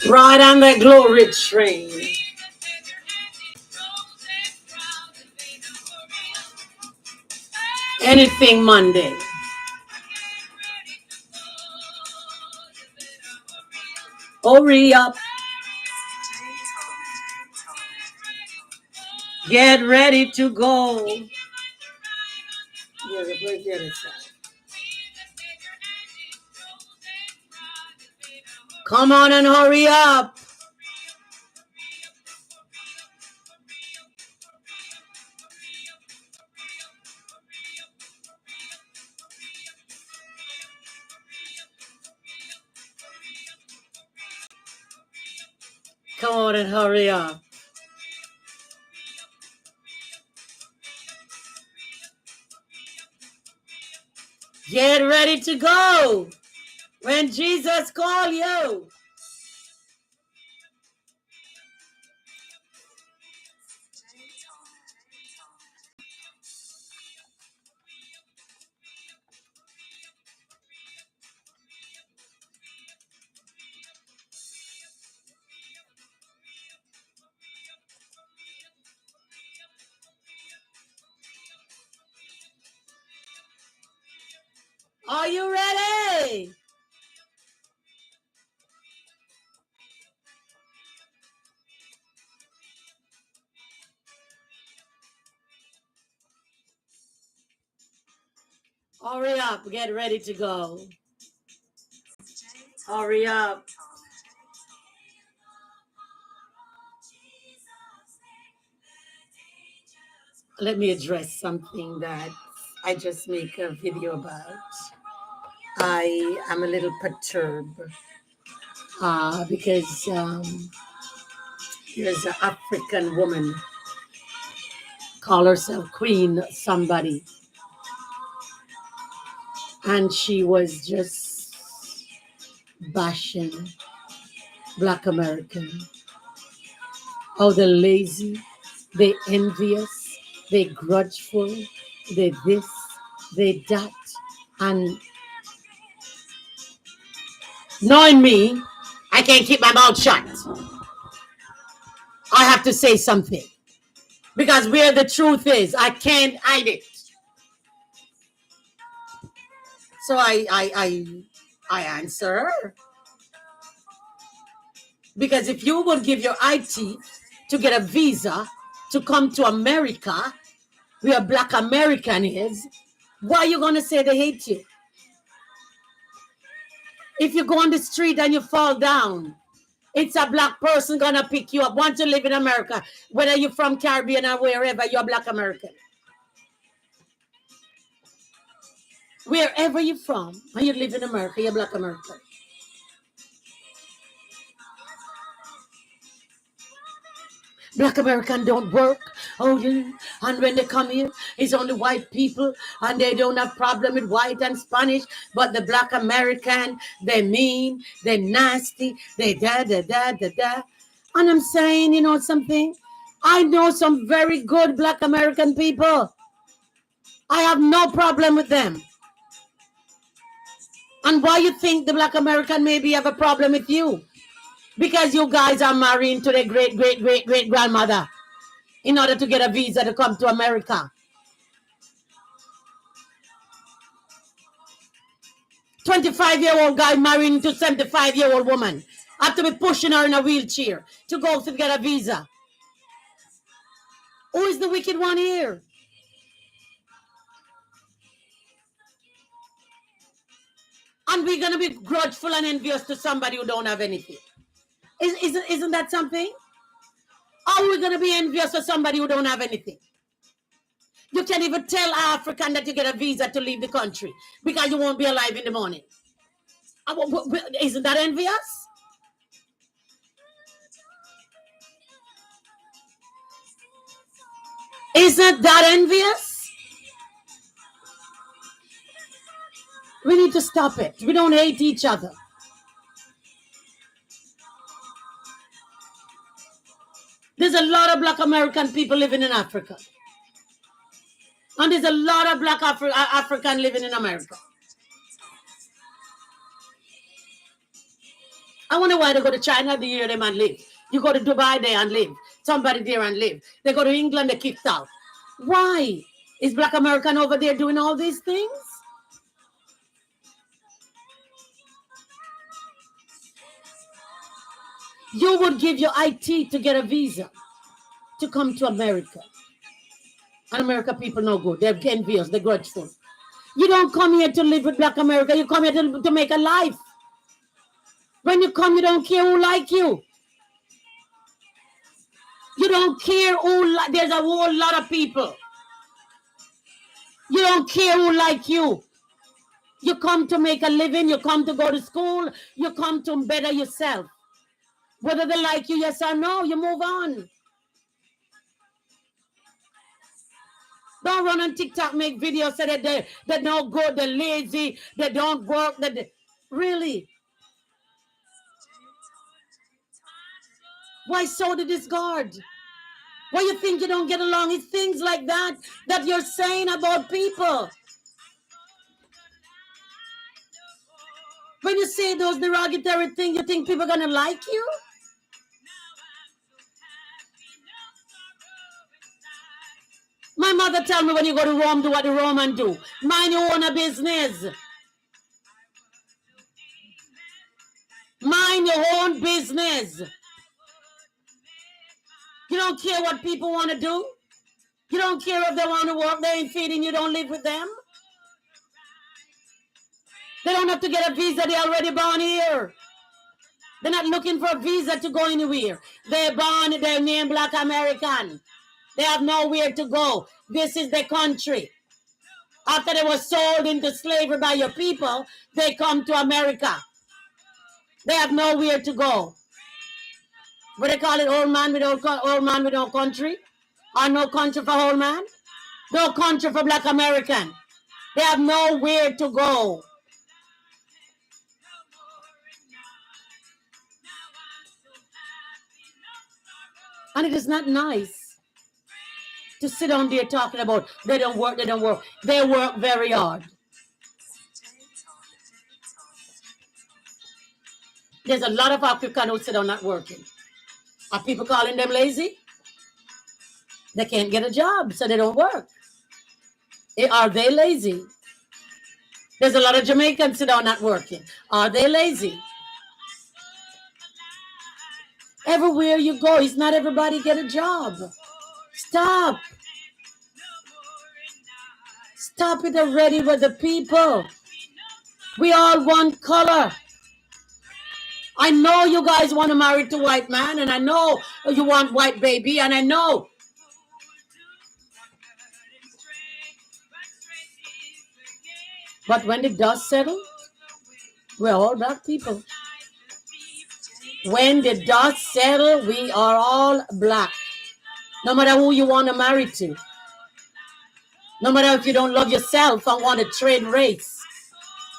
Ride on the glory train. Anything Monday. Hurry up. Get ready to go. Yeah, where's the other side? Come on and hurry up. Come on and hurry up. Get ready to go when Jesus call you. Are you ready? Hurry up. Get ready to go. Hurry up. Let me address something that I just make a video about. I am a little perturbed because there's an African woman, call herself Queen somebody, and she was just bashing Black American. Oh, they're lazy, they envious, they grudgeful, they this, they that, and knowing me, I can't keep my mouth shut. I have to say something because where the truth is, I can't hide it. So I answer her. Because if you would give your IT to get a visa to come to America, where Black American is, why are you gonna say they hate you? If you go on the street and you fall down, it's a Black person gonna pick you up. Once you live in America, whether you're from Caribbean or wherever, you're Black American. Wherever you're from and you live in America, you're Black American. Black American don't work. Oh, yeah. And when they come here, it's only white people, and they don't have problem with white and Spanish. But the Black American, they mean, they nasty, they da da da da da. And I'm saying, you know something? I know some very good Black American people. I have no problem with them. And why you think the Black American maybe have a problem with you? Because you guys are marrying to their great, great, great, great grandmother in order to get a visa to come to America. 25-year-old guy marrying to 75-year-old woman. Have to be pushing her in a wheelchair to go to get a visa. Who is the wicked one here? And we're going to be grudgeful and envious to somebody who don't have anything. Isn't that something? How are we going to be envious to somebody who don't have anything? You can't even tell African that you get a visa to leave the country because you won't be alive in the morning. Isn't that envious? Isn't that envious? We need to stop it. We don't hate each other. There's a lot of Black American people living in Africa. And there's a lot of Black African living in America. I wonder why they go to China, they hear them and live. You go to Dubai there and live. Somebody there and live. They go to England, they kicked out. Why? Is Black American over there doing all these things? You would give your IT to get a visa to come to America. And America people no good. They're envious, they're grudgeful. You don't come here to live with Black America. You come here to make a life. When you come, you don't care who like you. You don't care who like. There's a whole lot of people. You don't care who like you. You come to make a living. You come to go to school. You come to better yourself. Whether they like you, yes or no, you move on. Don't run on TikTok, make videos, say that they're no good, they're lazy, they don't work. Really? Why so the discard? Why you think you don't get along? It's things like that that you're saying about people. When you say those derogatory things, you think people are going to like you? My mother tell me when you go to Rome, do what the Roman do. Mind your own business. Mind your own business. You don't care what people want to do. You don't care if they want to work. They ain't feeding you. Don't live with them. They don't have to get a visa. They're already born here. They're not looking for a visa to go anywhere. They're born, they're named Black American. They have nowhere to go. This is their country. After they were sold into slavery by your people, they come to America. They have nowhere to go. What they call it, old man with no country? Or no country for old man? No country for Black American. They have nowhere to go. And it is not nice to sit on there talking about they don't work. They work very hard. There's a lot of Africans who sit down not working. Are people calling them lazy? They can't get a job, so they don't work. Are they lazy? There's a lot of Jamaicans sit down not working. Are they lazy? Everywhere you go, it's not everybody get a job. Stop. Stop it already with the people. We all one color. I know you guys want to marry to white man, and I know you want white baby, and I know. But when the dust settles, we're all Black people. When the dust settles, we are all Black. No matter who you want to marry to. No matter if you don't love yourself and want to trade race.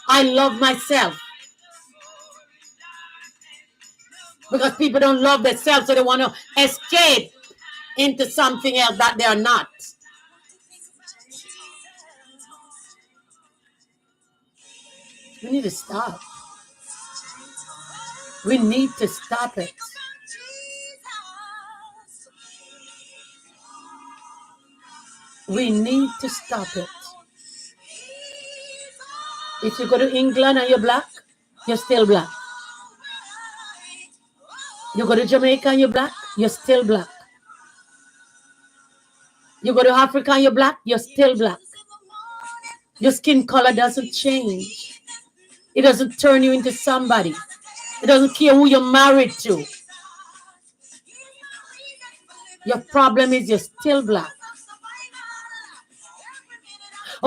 I love myself. Because people don't love themselves, so they want to escape into something else that they are not. We need to stop. We need to stop it. We need to stop it. If you go to England and you're Black, you're still Black. You go to Jamaica and you're Black, you're still Black. You go to Africa and you're Black, you're still Black. Your skin color doesn't change. It doesn't turn you into somebody. It doesn't care who you're married to. Your problem is you're still Black.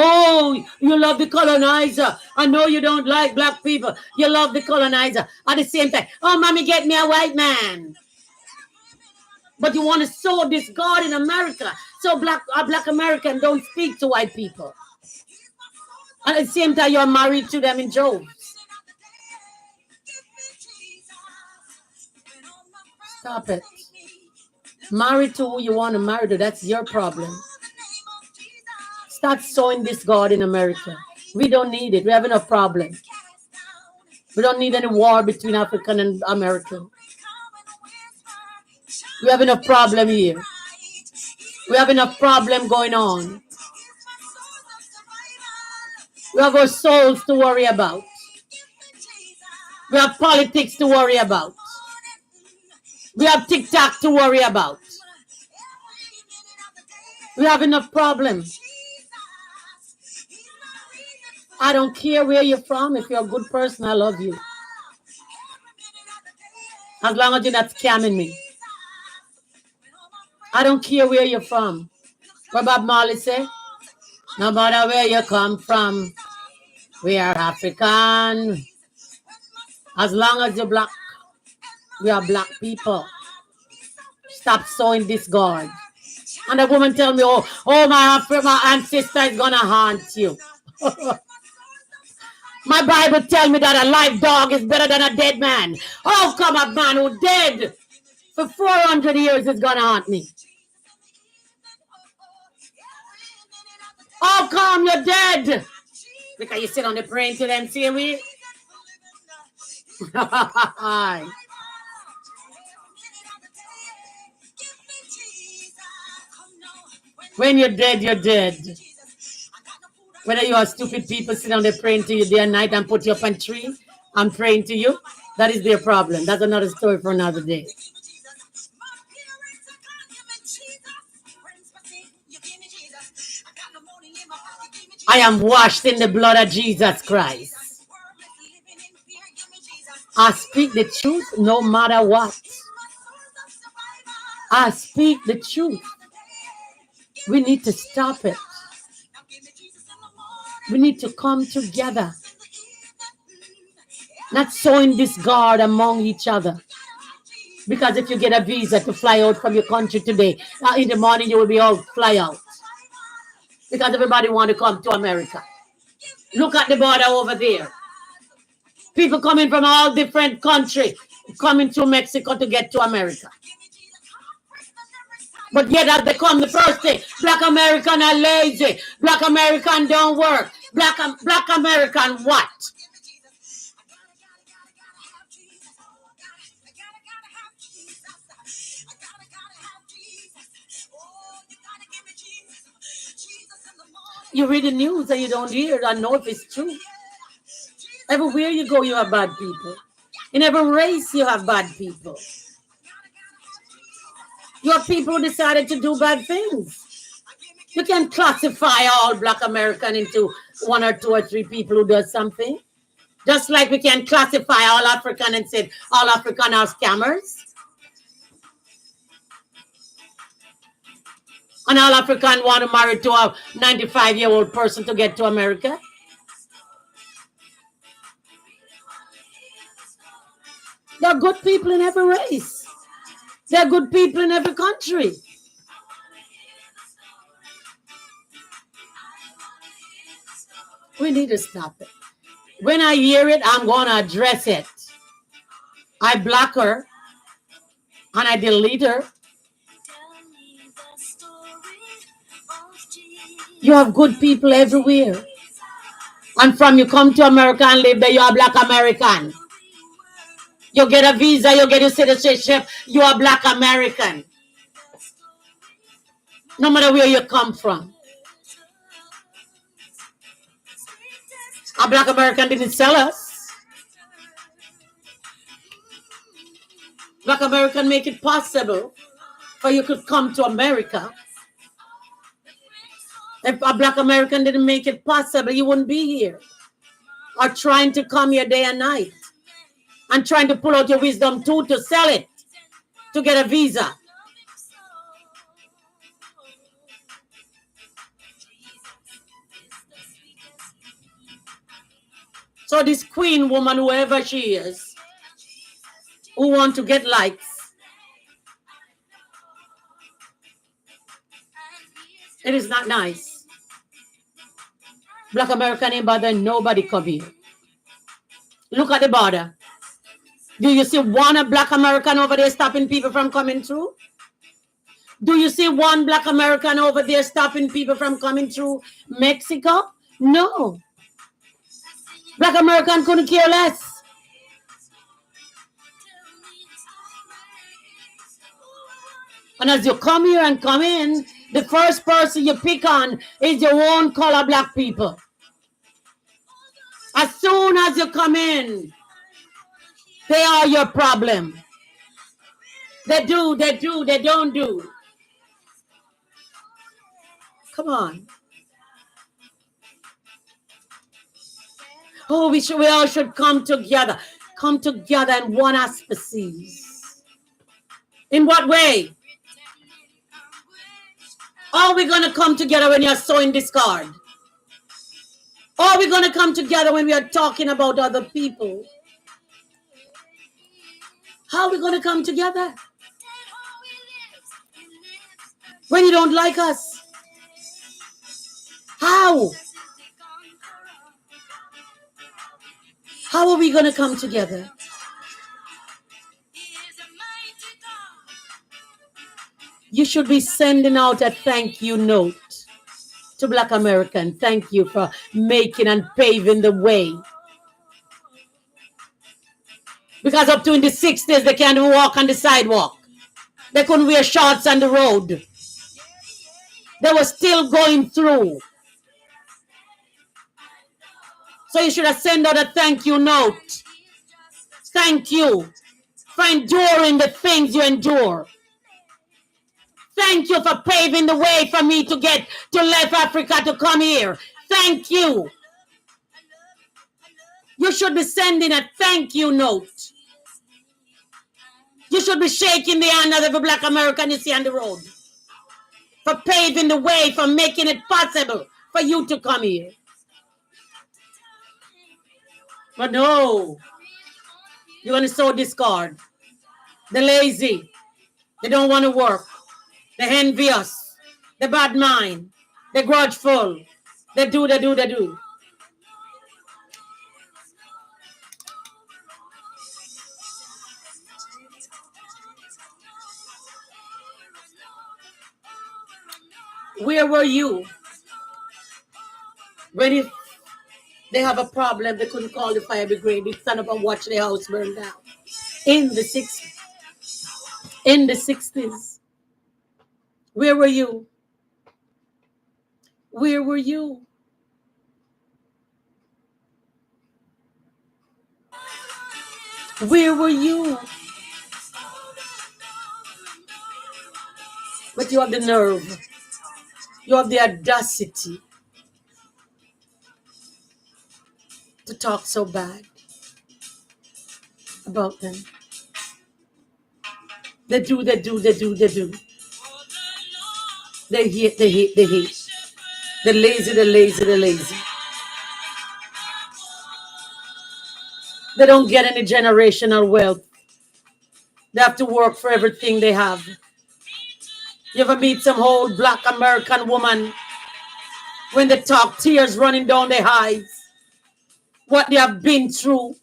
Oh, you love the colonizer. I know you don't like Black people. You love the colonizer. At the same time, oh, mommy, get me a white man. But you want to sow discord in America. So a Black American don't speak to white people. And at the same time, you're married to them in Jobs. Stop it. Married to who you want to marry to. That's your problem. Start sowing discord in America. We don't need it. We have enough problem. We don't need any war between African and American. We have enough problem here. We have enough problem going on. We have our souls to worry about. We have politics to worry about. We have TikTok to worry about. We have enough problems. I don't care where you're from. If you're a good person, I love you. As long as you're not scamming me. I don't care where you're from. What Bob Marley say? No matter where you come from, we are African. As long as you're black, we are black people. Stop sowing discord. And the woman tell me, oh, my ancestor is gonna haunt you. My Bible tell me that a live dog is better than a dead man. How come a man who dead for 400 years is gonna haunt me? How come you're dead? Because you sit on the praying to them, see me? When you're dead, you're dead. Whether you are stupid people sit down there praying to you day and night and put you up on tree and praying to you, that is their problem. That's another story for another day. I am washed in the blood of Jesus Christ. I speak the truth no matter what. I speak the truth. We need to stop it. We need to come together. Not sowing discord among each other. Because if you get a visa to fly out from your country today, in the morning you will be all fly out. Because everybody want to come to America. Look at the border over there. People coming from all different countries coming to Mexico to get to America. But yet as they come the first day, Black American are lazy. Black American don't work. Black American what? You read the news and you don't hear it. I know if it's true. Everywhere you go, you have bad people. In every race, you have bad people. You have people who decided to do bad things. You can classify all Black American into 1 or 2 or 3 people who does something. Just like we can classify all African and say all African are scammers. And all African want to marry to a 95-year-old person to get to America. There are good people in every race. There are good people in every country. We need to stop it. When I hear it, I'm going to address it. I block her and I delete her. You have good people everywhere. And from you come to America and live there, you are Black American. You get a visa, you get your citizenship, you are Black American. No matter where you come from. A Black American didn't sell us. Black American make it possible for you to come to America. If a Black American didn't make it possible, you wouldn't be here. Or trying to come here day and night. And trying to pull out your wisdom tooth to sell it. To get a visa. So this queen woman, whoever she is, who want to get likes, it is not nice. Black American ain't bother nobody come here. Look at the border. Do you see one Black American over there stopping people from coming through? Do you see one Black American over there stopping people from coming through Mexico? No. Black American couldn't care less. And as you come here and come in, the first person you pick on is your own color black people. As soon as you come in, they are your problem. They do, they don't do. Come on. Oh, we all should come together. Come together in one species. In what way? Are we going to come together when you're sowing discord? Are we going to come together when we are talking about other people? How are we going to come together? When you don't like us? How? How are we going to come together? You should be sending out a thank you note to Black American. Thank you for making and paving the way. Because up to in the 60s, they can't walk on the sidewalk. They couldn't wear shorts on the road. They were still going through. So you should have sent out a thank you note. Thank you for enduring the things you endure. Thank you for paving the way for me to get to left Africa to come here. Thank you. You should be sending a thank you note. You should be shaking the hand of every Black American you see on the road for paving the way, for making it possible for you to come here. But no, you're going to sow discord. The lazy, they don't want to work. They're envious. They're bad mind. They're grudgeful. They do. Where were you when if they have a problem, they couldn't call the fire brigade, they stand up and watch their house burn down? In the 60s. Where were you? Where were you? Where were you? But you have the nerve. You have the audacity to talk so bad about them. They do. They hate. They're lazy. They don't get any generational wealth. They have to work for everything they have. You ever meet some old Black American woman when they talk, tears running down their eyes, what they have been through?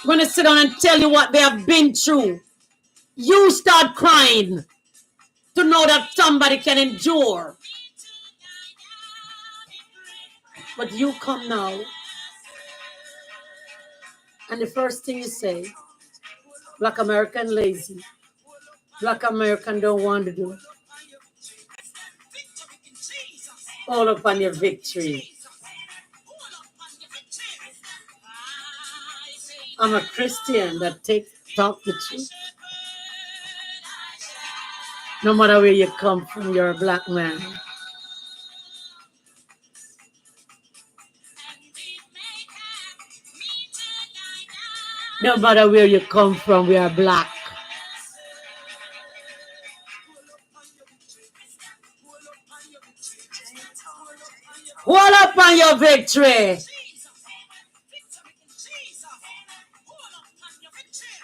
When they sit down and tell you what they have been through, you start crying to know that somebody can endure. But you come now, and the first thing you say, Black American lazy. Black American don't want to do. All upon your victory. I'm a Christian that talk the truth. No matter where you come from, you're a black man. No matter where you come from, we are black. Hold up on your victory.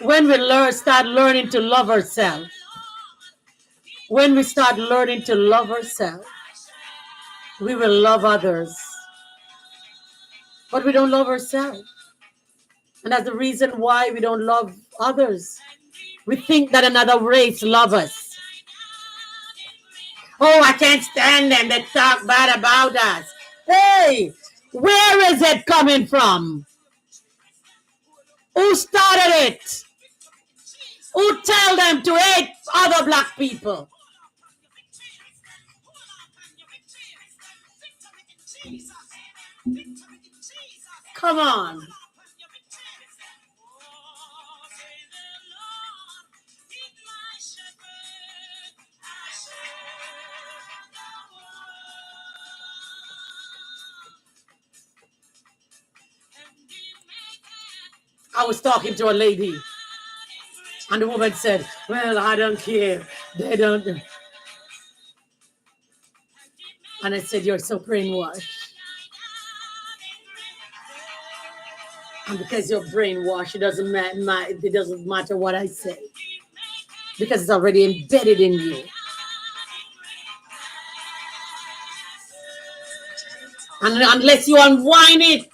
When we start learning to love ourselves, when we start learning to love ourselves, we will love others. But we don't love ourselves. And that's the reason why we don't love others. We think that another race loves us. Oh, I can't stand them. They talk bad about us. Hey, Where is it coming from? Who started it? Who tell them to hate other black people? Come on. I was talking to a lady, and the woman said, well, I don't care. They don't. And I said, you're so brainwashed. And because you're brainwashed, it doesn't matter what I say. Because it's already embedded in you. And unless you unwind it,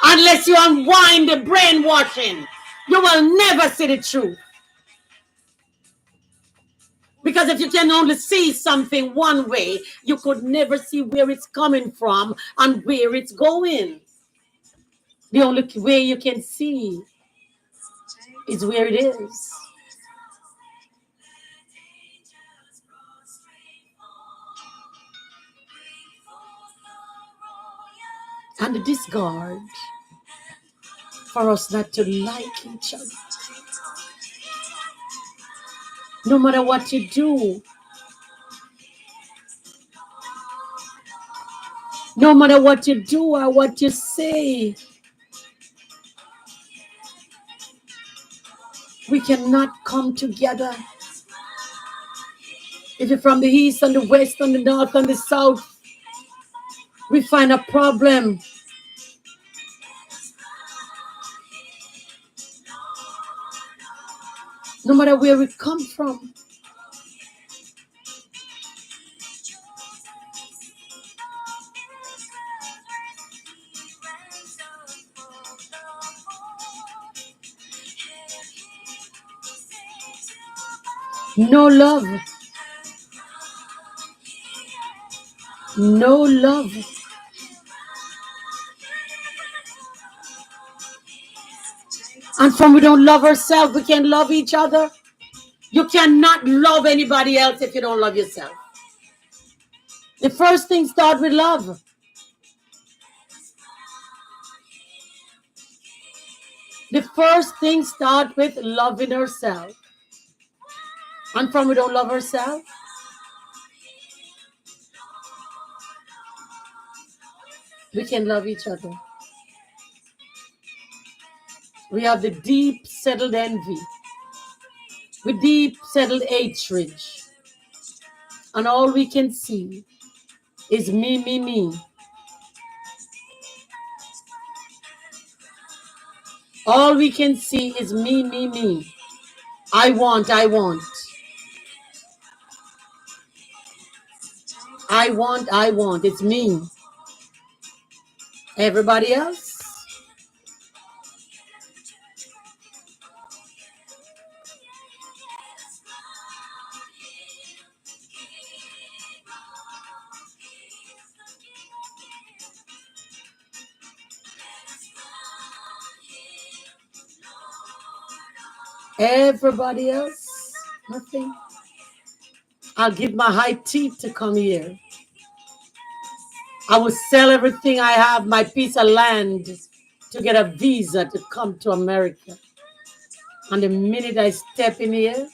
unless you unwind the brainwashing, you will never see the truth. Because if you can only see something one way, you could never see where it's coming from and where it's going. The only way you can see is where it is. And the discard for us not to like each other. No matter what you do, no matter what you do or what you say, we cannot come together. If you're from the east and the west and the north and the south, we find a problem. No matter where we come from. No love. No love. And from we don't love ourselves, we can't love each other. You cannot love anybody else if you don't love yourself. The first thing starts with love. The first thing starts with loving ourselves. And from we don't love ourselves, we can love each other. We have the deep settled envy, with deep settled hatred. And all we can see is me, me, me. All we can see is me, me, me. I want, I want. I want, I want. It's me. Everybody else? Everybody else? Nothing. I'll give my high teeth to come here. I will sell everything I have, my piece of land, to get a visa to come to America. And the minute I step in here,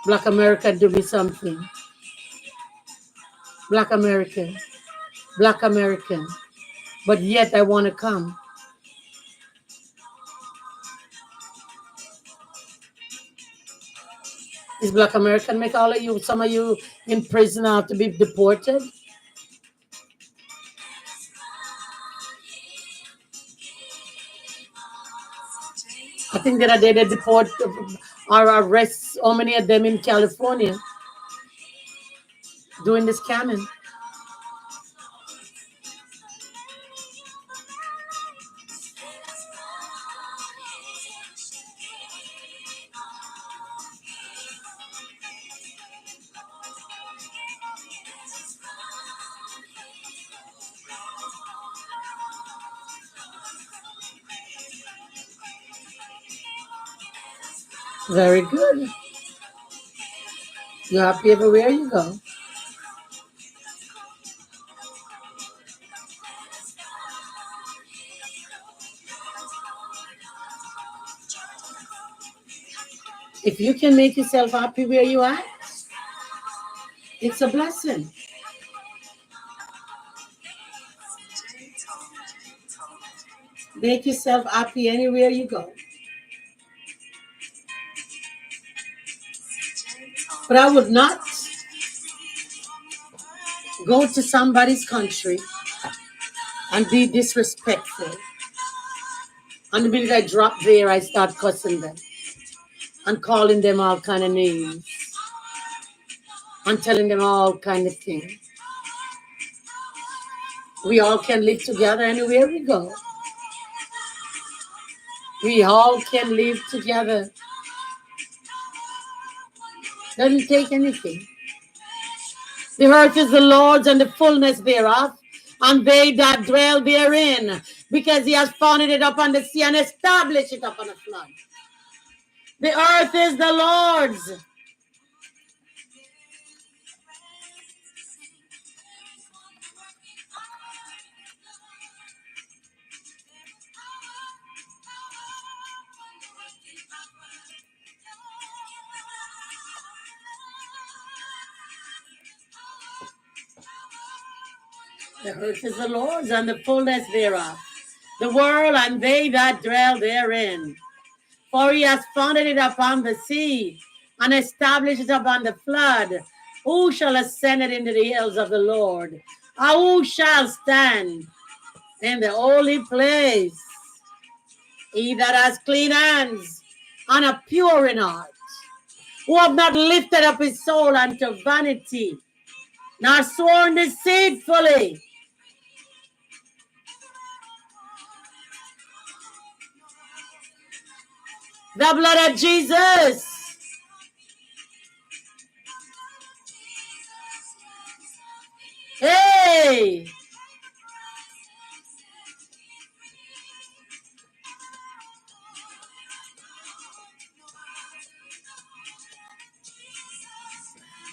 Black America do me something. Black American. Black American. But yet I want to come. Is Black American make all of you, some of you in prison have to be deported? I think that they deport or arrest how many of them in California doing this scamming. Very good. You're happy everywhere you go. If you can make yourself happy where you are, it's a blessing. Make yourself happy anywhere you go. But I would not go to somebody's country and be disrespectful. And the minute I drop there, I start cussing them and calling them all kind of names and telling them all kind of things. We all can live together anywhere we go. We all can live together. Doesn't take anything. The earth is the Lord's and the fullness thereof, and they that dwell therein, because he has founded it upon the sea and established it upon a flood. The earth is the Lord's. The earth is the Lord's and the fullness thereof, the world and they that dwell therein. For he has founded it upon the sea and established it upon the flood. Who shall ascend it into the hills of the Lord? Or who shall stand in the holy place? He that has clean hands and a pure in heart, who have not lifted up his soul unto vanity, nor sworn deceitfully. The blood of Jesus. Hey!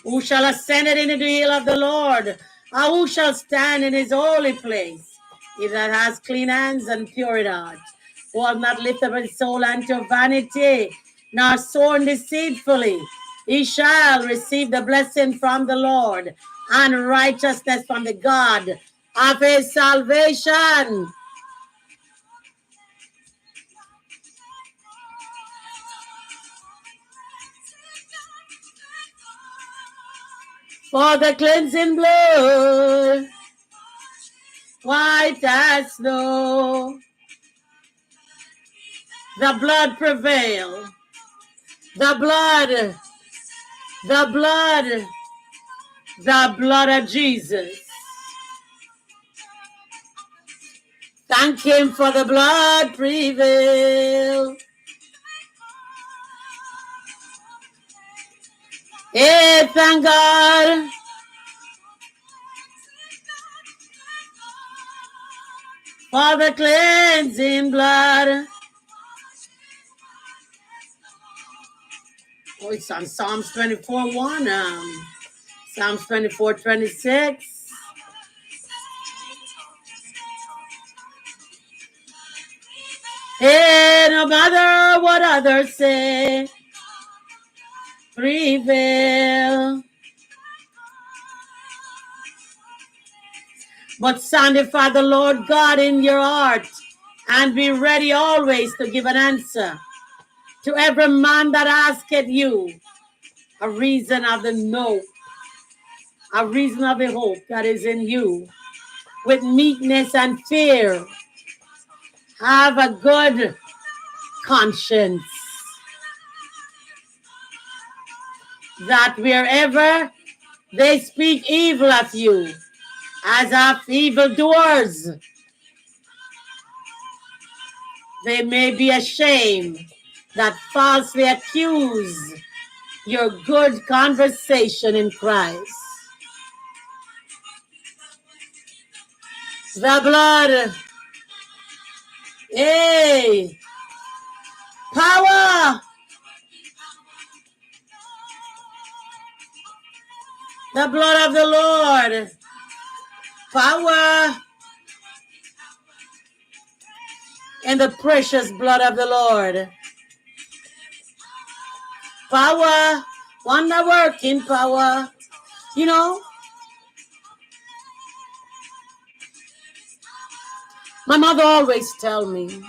Who shall ascend it into the hill of the Lord? Or who shall stand in his holy place? He that has clean hands and pure in heart, who have not lifted up his soul unto vanity, nor sworn deceitfully, he shall receive the blessing from the Lord and righteousness from the God of his salvation. For the cleansing blood, white as snow, the blood prevail. The blood, the blood, the blood of Jesus. Thank him for the blood prevail. Hey, thank God. For the cleansing blood. Oh, it's on Psalms 24:1. Psalms 24:26. Hey, no matter what others say, prevail. But sanctify the Lord God in your heart, and be ready always to give an answer to every man that asketh you a reason of the no, a reason of the hope that is in you. With meekness and fear, have a good conscience, that wherever they speak evil of you, as of evildoers, they may be ashamed that falsely accuse your good conversation in Christ. The blood, hey, power, The blood of the Lord. Power in the precious blood of the Lord. Power. Wonder working power. You know, my mother always tell me,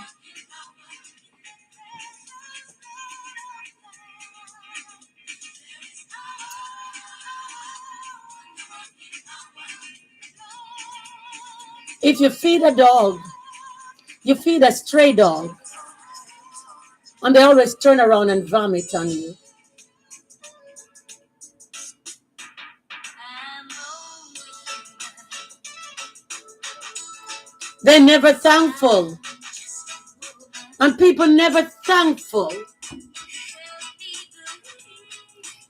if you feed a dog, you feed a stray dog, and they always turn around and vomit on you. They're never thankful. And people never thankful.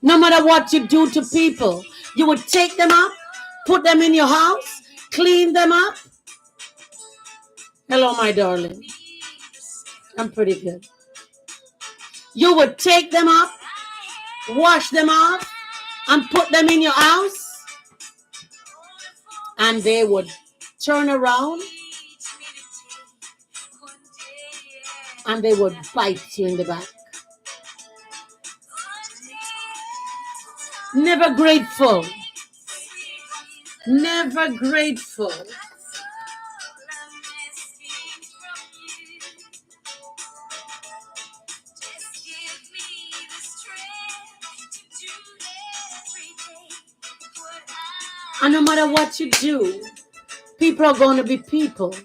No matter what you do to people, you would take them up, put them in your house, clean them up. Hello, my darling. I'm pretty good. You would take them up, wash them off, and put them in your house, and they would turn around and they would bite you in the back. Never grateful. Never grateful. And no matter what you do, people are going to be people.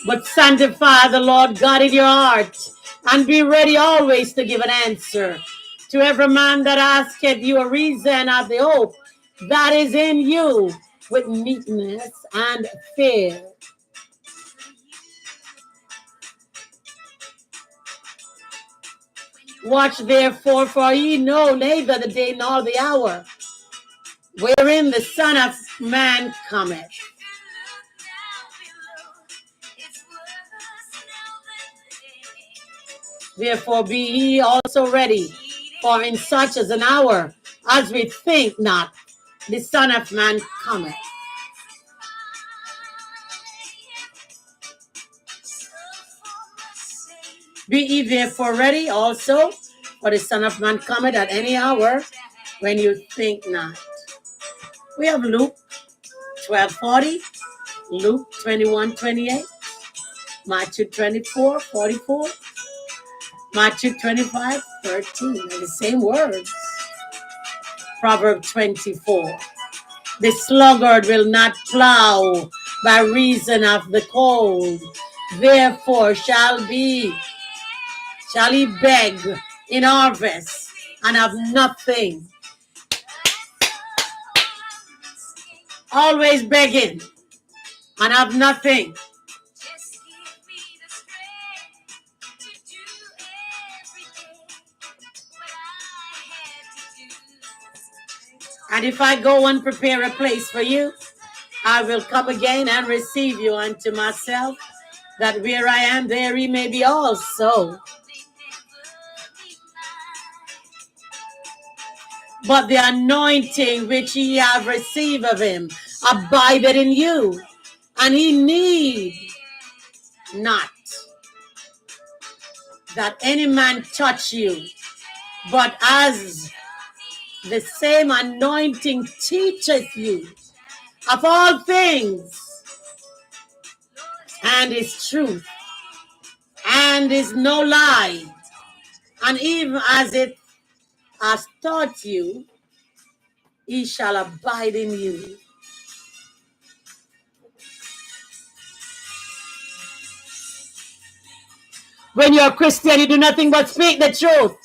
But sanctify the Lord God in your heart, and be ready always to give an answer to every man that asketh you a reason of the hope that is in you, with meekness and fear. Watch therefore, for ye know neither the day nor the hour wherein the Son of Man cometh. Therefore be ye also ready, for in such as an hour as we think not, the Son of Man cometh. Be ye therefore ready also, for the Son of Man cometh at any hour when you think not. We have Luke 12:40, Luke 21:28, Matthew 24:44, Matthew 25:13, and the same words. Proverbs 24. The sluggard will not plow by reason of the cold. Therefore shall he beg in harvest and have nothing. Always begging and have nothing. And if I go and prepare a place for you, I will come again and receive you unto myself, that where I am, there he may be also. But the anointing which ye have received of him abideth in you, and he need not that any man touch you, but as the same anointing teacheth you of all things, and is truth, and is no lie, and even as it has taught you, he shall abide in you. When you're a Christian, you do nothing but speak the truth.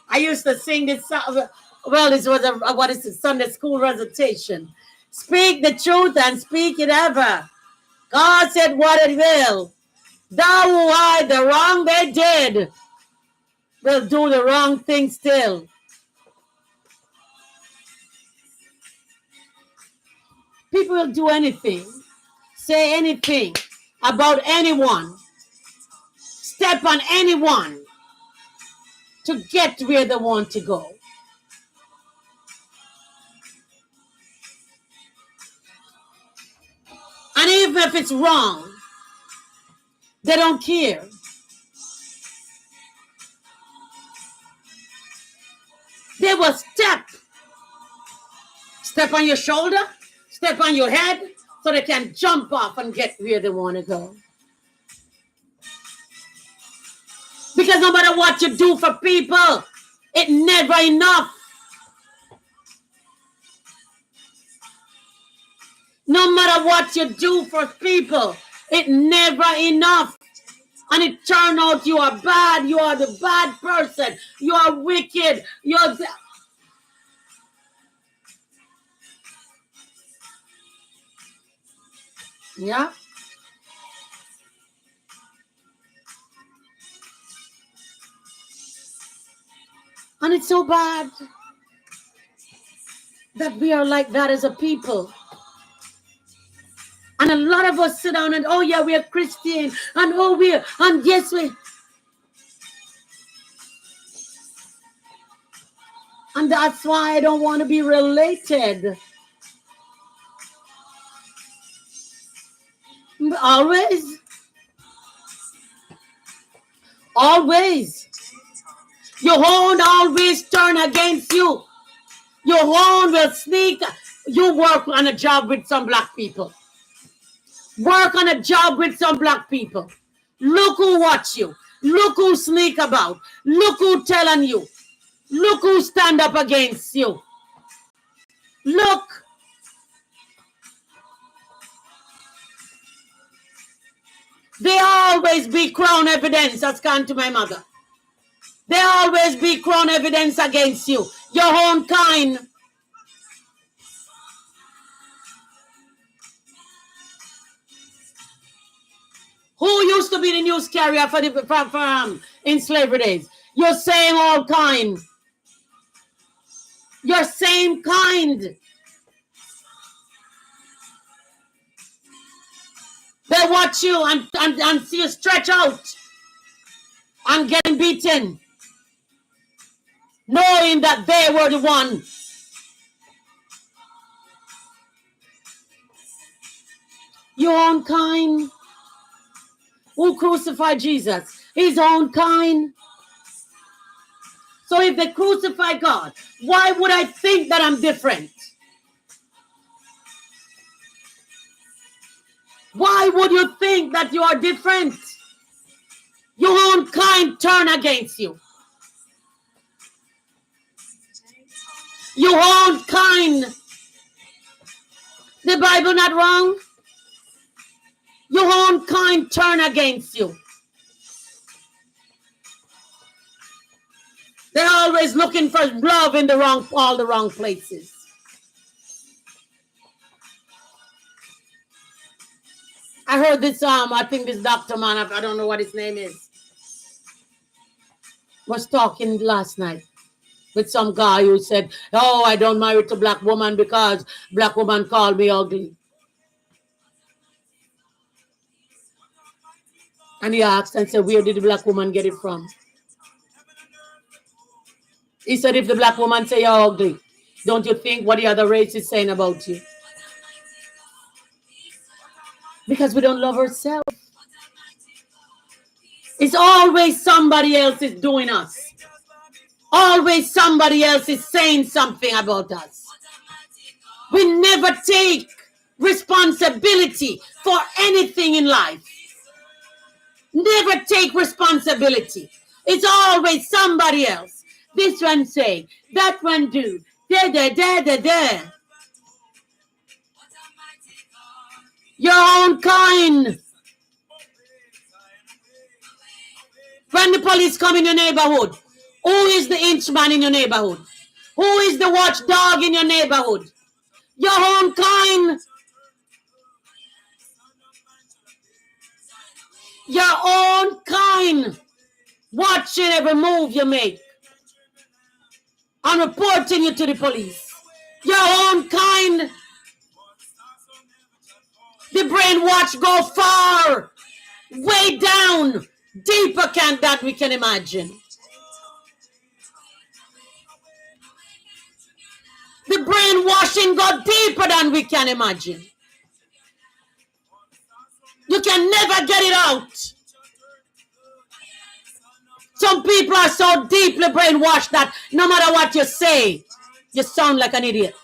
I used to sing this song. Well, this was what is it, Sunday school recitation. Speak the truth and speak it ever. God said what it will. Thou who hide the wrong they did will do the wrong thing still. People will do anything, say anything, about anyone, step on anyone to get where they want to go. And even if it's wrong, they don't care. They will step on your shoulder, step on your head, so they can jump off and get where they want to go. Because no matter what you do for people, it's never enough. No matter what you do for people, it's never enough. And it turns out you are bad, you are the bad person, you are wicked, you're... Yeah. And it's so bad that we are like that as a people. And a lot of us sit down and, oh yeah, we are Christian. And oh, and yes, we. And that's why I don't want to be related. Always. Always. Your own always turn against you. Your own will sneak. You work on a job with some black people. Work on a job with some black people. Look who watch you. Look who sneak about. Look who telling you. Look who stand up against you. Look. They always be crown evidence, as gone to my mother. They always be crown evidence against you. Your own kind. Who used to be the news carrier for the in slavery days? Your same old kind. Your same kind. They watch you and see you stretch out and getting beaten, knowing that they were the one. Your own kind. Who crucified Jesus? His own kind. So if they crucify God, why would I think that I'm different? Why would you think that you are different? Your own kind turn against you. Your own kind. The Bible not wrong? Your own kind turn against you. They're always looking for love in all the wrong places. I heard this, I think this doctor man, I don't know what his name is, was talking last night with some guy who said, oh, I don't marry to black woman because black woman called me ugly. And he asked and said, where did the black woman get it from? He said, if the black woman say you're ugly, don't you think what the other race is saying about you? Because we don't love ourselves. It's always somebody else is doing us. Always somebody else is saying something about us. We never take responsibility for anything in life. Never take responsibility. It's always somebody else. This one say, that one do. Da. Your own kind. When the police come in your neighborhood, who is the inchman in your neighborhood? Who is the watchdog in your neighborhood? Your own kind. Your own kind. Watching every move you make. And reporting you to the police. Your own kind. The brainwash go far. way down, deeper than we can imagine. The brainwashing go deeper than we can imagine. You can never get it out. Some people are so deeply brainwashed that no matter what you say, you sound like an idiot.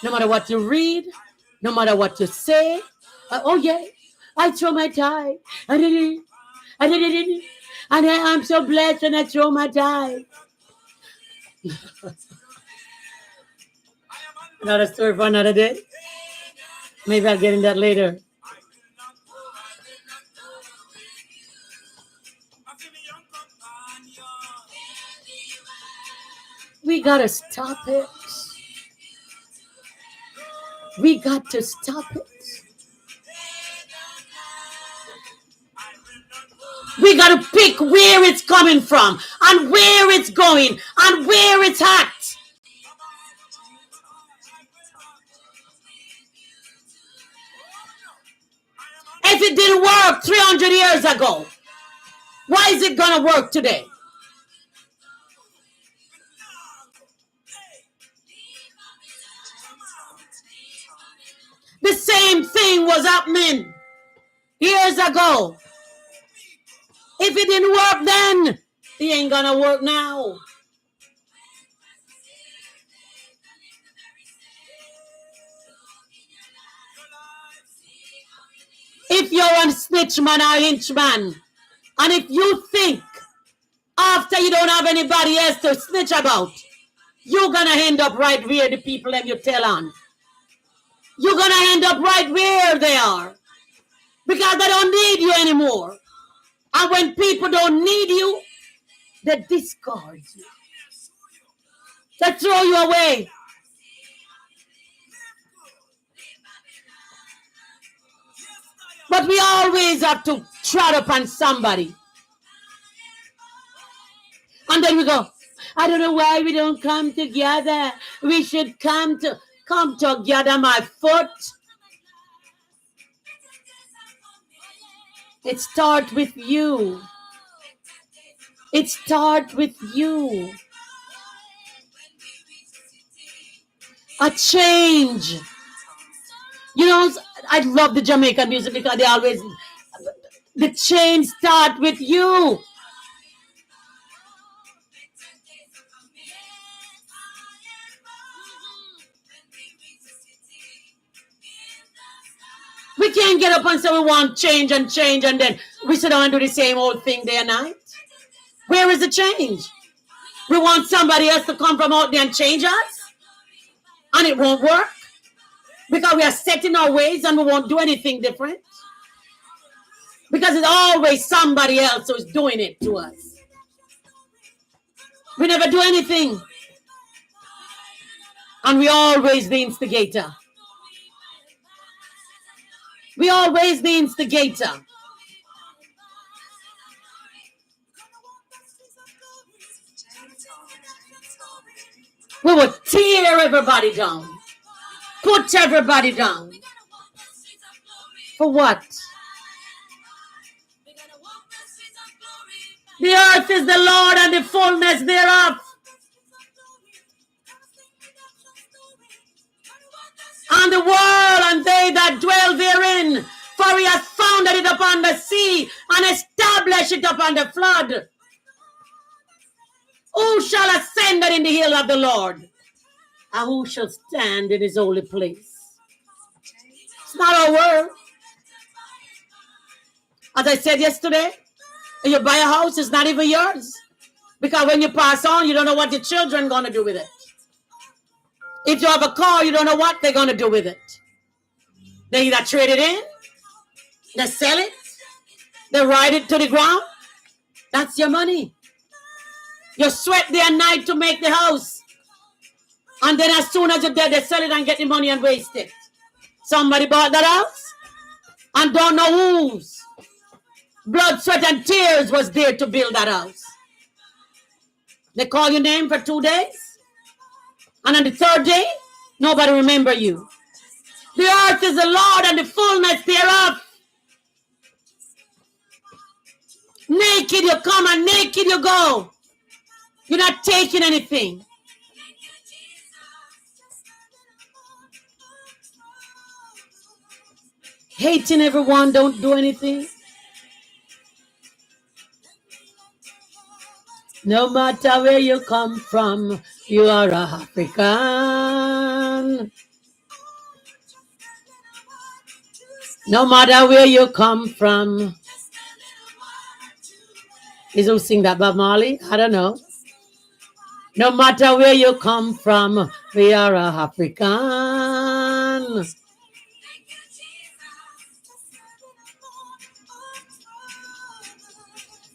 No matter what you read, no matter what you say, oh yeah, I throw my tie. I did it. I did it. And I'm so blessed when I throw my tie. Another story for another day. Maybe I'll get in that later. We gotta stop it. We got to stop it. We got to pick where it's coming from and where it's going and where it's at. If it didn't work 300 years ago, why is it going to work today? The same thing was happening years ago. If it didn't work then, it ain't gonna work now. If you're a snitch man or inch man, and if you think after you don't have anybody else to snitch about, you're gonna end up right where the people that you tell on. You're gonna end up right where they are. Because they don't need you anymore. And when people don't need you, they discard you. They throw you away. But we always have to trot up on somebody. And then we go, I don't know why we don't come together. We should come together, my foot. It starts with you. It starts with you. A change. You know, I love the Jamaican music because they always, the change starts with you. We can't get up and say we want change, and then we sit down and do the same old thing day and night. Where is the change? We want somebody else to come from out there and change us, and it won't work because we are set in our ways and we won't do anything different because it's always somebody else who's doing it to us. We never do anything, and we always the instigator. We always the instigator. We will tear everybody down. Put everybody down. For what? The earth is the Lord and the fullness thereof. And the world and they that dwell therein. For he hath founded it upon the sea and established it upon the flood. Who shall ascend in the hill of the Lord? And who shall stand in his holy place? It's not our word. As I said yesterday, you buy a house, it's not even yours. Because when you pass on, you don't know what your children are going to do with it. If you have a car, you don't know what they're going to do with it. They either trade it in, they sell it, they ride it to the ground. That's your money. You sweat day and night to make the house. And then as soon as you're dead, they sell it and get the money and waste it. Somebody bought that house and don't know whose blood, sweat, and tears was there to build that house. They call your name for 2 days. And on the third day, nobody remember you. The earth is the Lord and the fullness thereof. Naked you come and naked you go. You're not taking anything. Hating everyone, don't do anything. No matter where you come from, you are a African. No matter where you come from. Is who sing that, Bob Marley? I don't know. No matter where you come from, we are a African.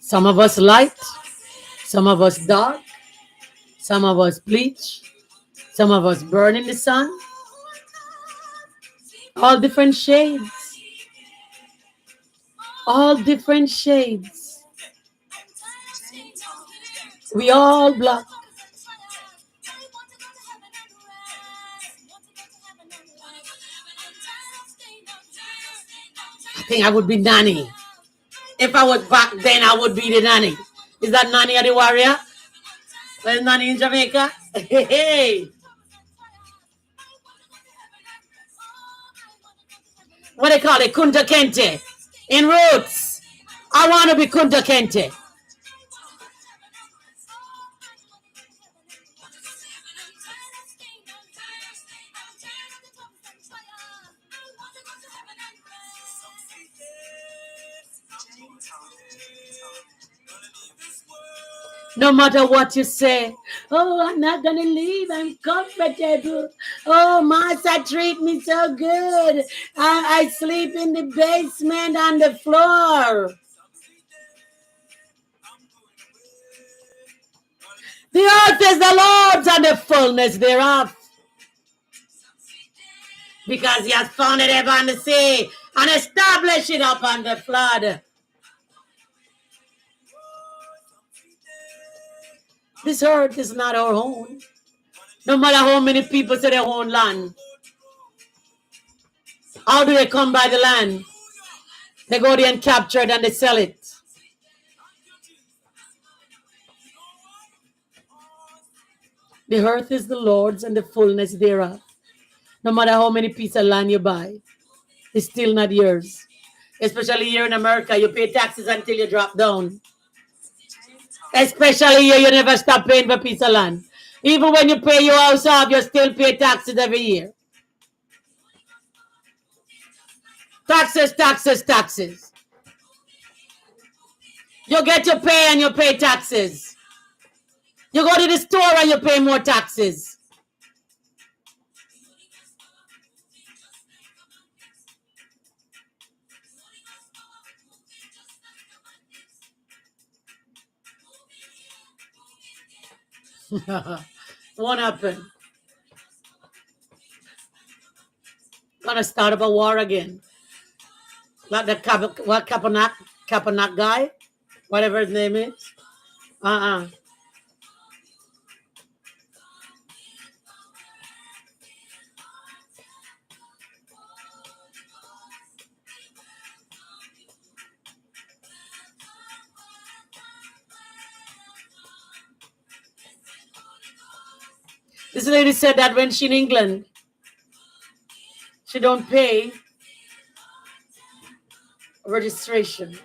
Some of us light, some of us dark, some of us bleach, some of us burn in the sun. All different shades. All different shades. We all black. I think I would be Nanny. If I was back then, I would be the Nanny. Is that Nanny or the warrior? Where's Nanny in Jamaica? Hey. What they call it? Kunta Kente. In Roots. I want to be Kunta Kente. No matter what you say, oh, I'm not going to leave. I'm comfortable. Oh, Master treat me so good. I sleep in the basement on the floor. The earth is the Lord's and the fullness thereof. Because he has founded it upon the sea and established it upon the flood. This earth is not our own. No matter how many people say they own land. How do they come by the land? They go there and capture it and they sell it. The earth is the Lord's and the fullness thereof. No matter how many pieces of land you buy, it's still not yours. Especially here in America, you pay taxes until you drop down. Especially here, you never stop paying for a piece of land. Even when you pay your house off, you still pay taxes every year. Taxes, taxes, taxes. You get to pay and you pay taxes. You go to the store and you pay more taxes. What happened? Gonna start up a war again. Like the Kaepernick guy, whatever his name is. This lady said that when she's in England, she don't pay registration.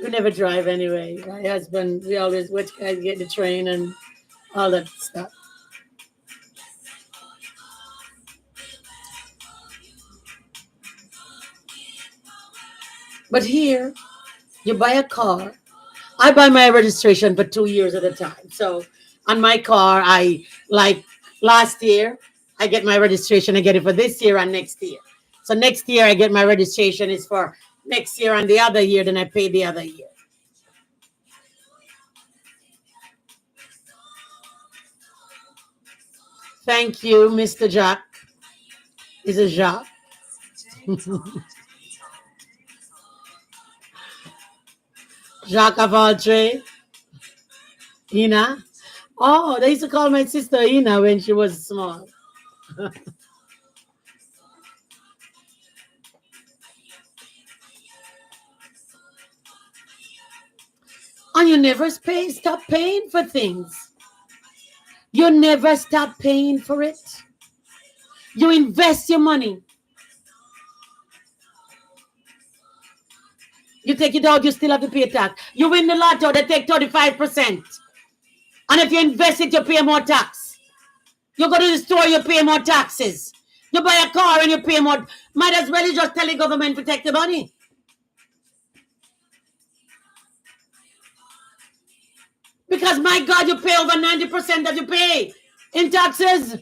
We never drive anyway. My husband, we always get the train and all that stuff. But here, you buy a car. I buy my registration for 2 years at a time. So on my car, I like last year, I get my registration. I get it for this year and next year. So next year, I get my registration is for next year and the other year. Then I pay the other year. Thank you, Mr. Jack. Is it Jacques? Jacques of all trades. Ina. Oh, they used to call my sister Ina when she was small. And you never stop paying for things. You never stop paying for it. You invest your money. You take it out, you still have to pay tax. You win the lotto, they take 35%. And if you invest it, you pay more tax. You go to the store, you pay more taxes. You buy a car and you pay more. Might as well you just tell the government to take the money. Because my God, you pay over 90% that you pay in taxes.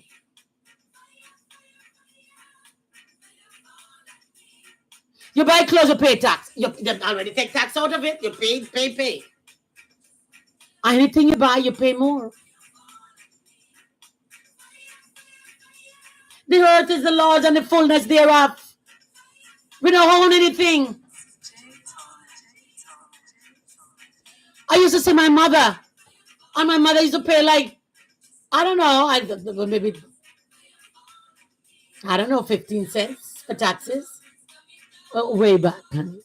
You buy clothes, you pay tax. You already take tax out of it. You pay. Anything you buy, you pay more. The earth is the Lord's and the fullness thereof. We don't own anything. I used to see my mother, and my mother used to pay like, I don't know, maybe, I don't know, 15 cents for taxes. Way back, honey.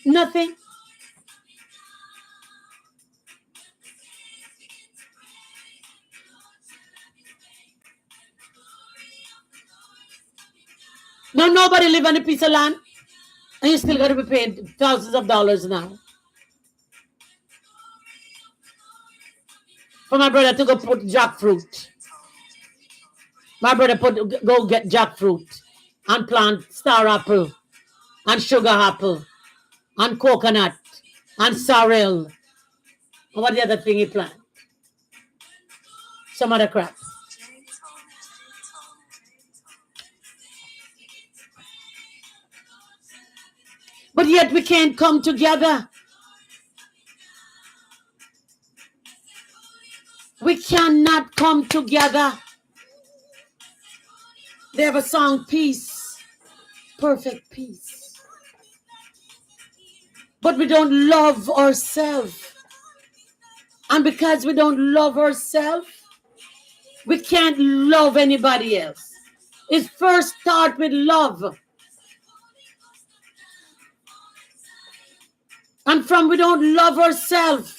Nothing. No, nobody live on a piece of land, and you still got to be paying thousands of dollars now. For my brother to go put jackfruit. My brother go get jackfruit and plant star apple and sugar apple and coconut and sorrel. And what the other thing he plant? Some other crap. But yet we can't come together. We cannot come together. They have a song, peace, perfect peace. But we don't love ourselves. And because we don't love ourselves, we can't love anybody else. It first starts with love. And from we don't love ourselves,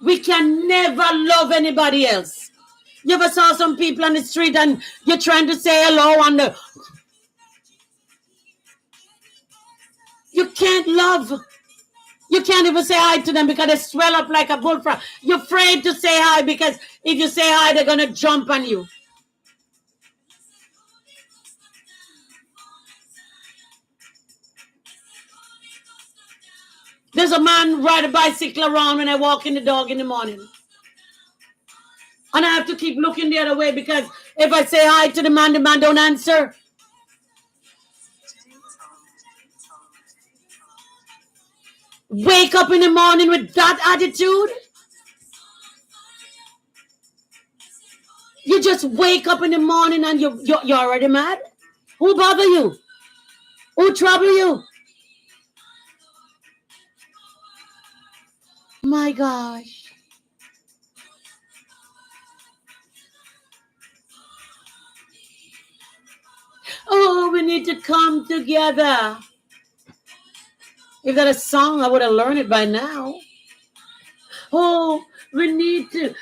we can never love anybody else. You ever saw some people on the street and you're trying to say hello and you can't love. You can't even say hi to them because they swell up like a bullfrog. You're afraid to say hi because if you say hi, they're going to jump on you. There's a man ride a bicycle around when I walk in the dog in the morning. And I have to keep looking the other way because if I say hi to the man don't answer. Wake up in the morning with that attitude. You just wake up in the morning and you're already mad. Who bother you? Who trouble you? My gosh. Oh, we need to come together. If that a song, I would have learned it by now. Oh, we need to.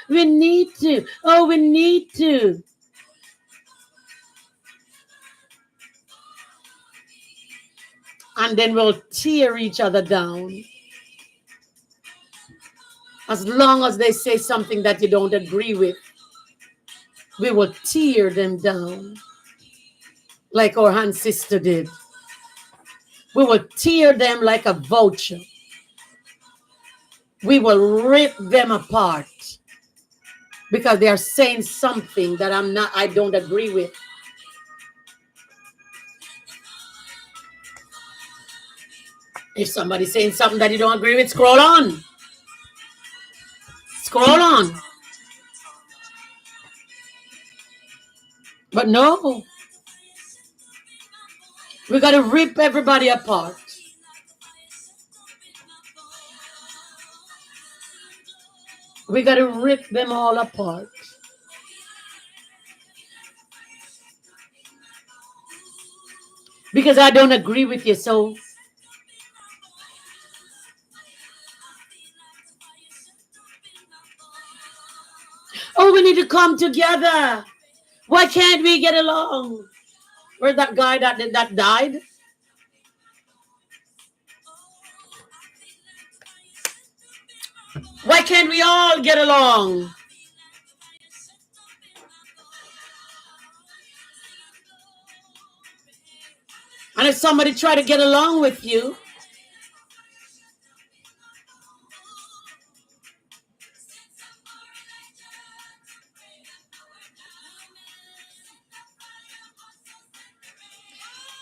Oh, we need to. And then we'll tear each other down. As long as they say something that you don't agree with, we will tear them down. Like our hand sister did. We will tear them like a vulture. We will rip them apart because they are saying something that I don't agree with. If somebody's saying something that you don't agree with, scroll on. Scroll on. But no. We got to rip everybody apart. We got to rip them all apart. Because I don't agree with you. So, oh, we need to come together. Why can't we get along? Where's that guy that died? Why can't we all get along? And if somebody try to get along with you,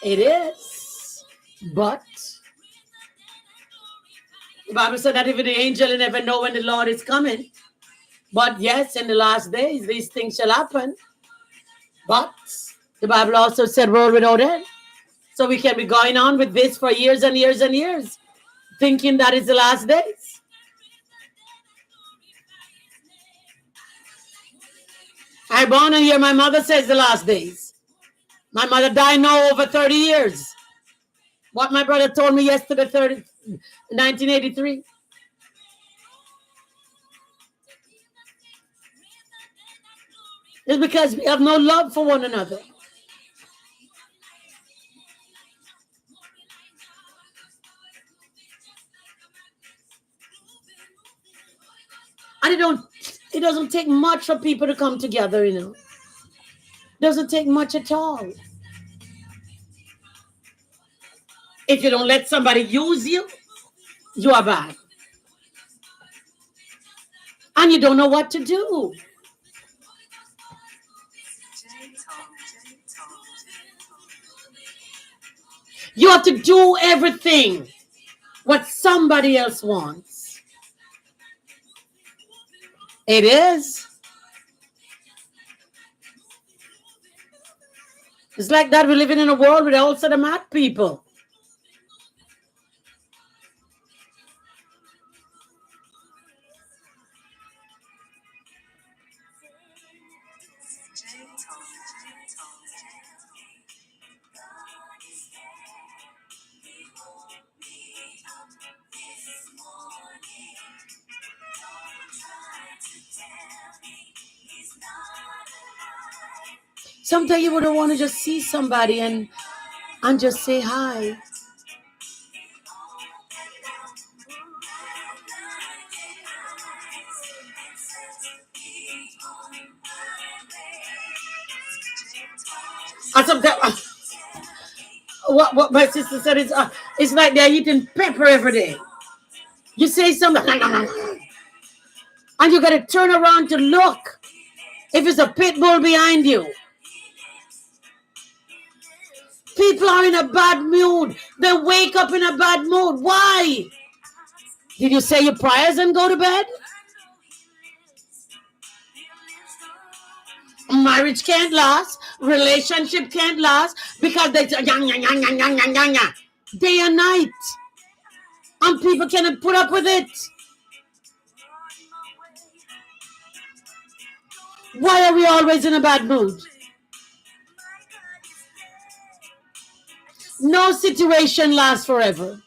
it is. But the Bible said that even the angel never know when the Lord is coming. But yes, in the last days, these things shall happen. But the Bible also said, world without end. So we can be going on with this for years and years and years, thinking that is the last days. I born and hear my mother says the last days. My mother died now over 30 years. What my brother told me yesterday, 1983. It's because we have no love for one another. And it doesn't take much for people to come together, you know. It doesn't take much at all. If you don't let somebody use you, you are bad. And you don't know what to do. You have to do everything what somebody else wants. It is. It's like that we're living in a world with all sort of mad people. Sometimes you would want to just see somebody and just say hi. And sometimes, what my sister said is, it's like they're eating pepper every day. You say something, and you got to turn around to look if it's a pit bull behind you. People are in a bad mood. They wake up in a bad mood. Why? Did you say your prayers and go to bed? Marriage can't last. Relationship can't last because they day and night. And people cannot put up with it. Why are we always in a bad mood? No situation lasts forever.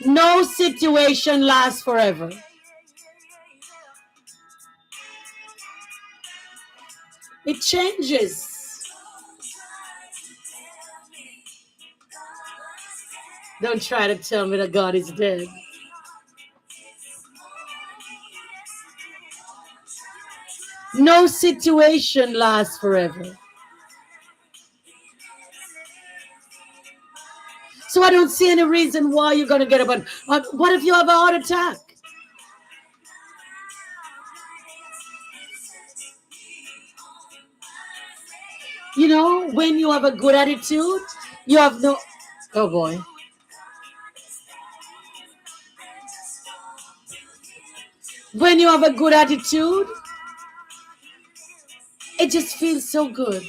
No situation lasts forever. It changes. Don't try to tell me that God is dead. No situation lasts forever. So I don't see any reason why you're going to get up. What if you have a heart attack? You know, when you have a good attitude, you have no... Oh, boy. When you have a good attitude, it just feels so good.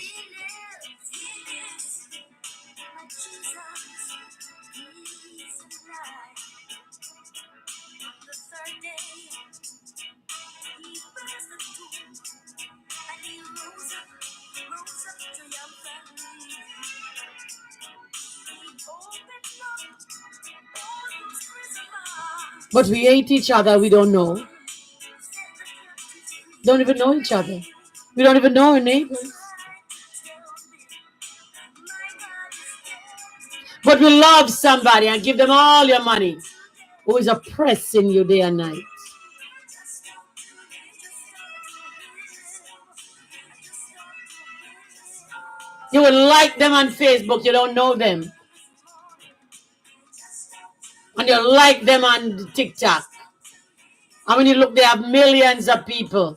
But we hate each other. We don't know. Don't even know each other. We don't even know our neighbors. But we love somebody and give them all your money who is oppressing you day and night. You will like them on Facebook. You don't know them. And you like them on TikTok. And when you look, they have millions of people.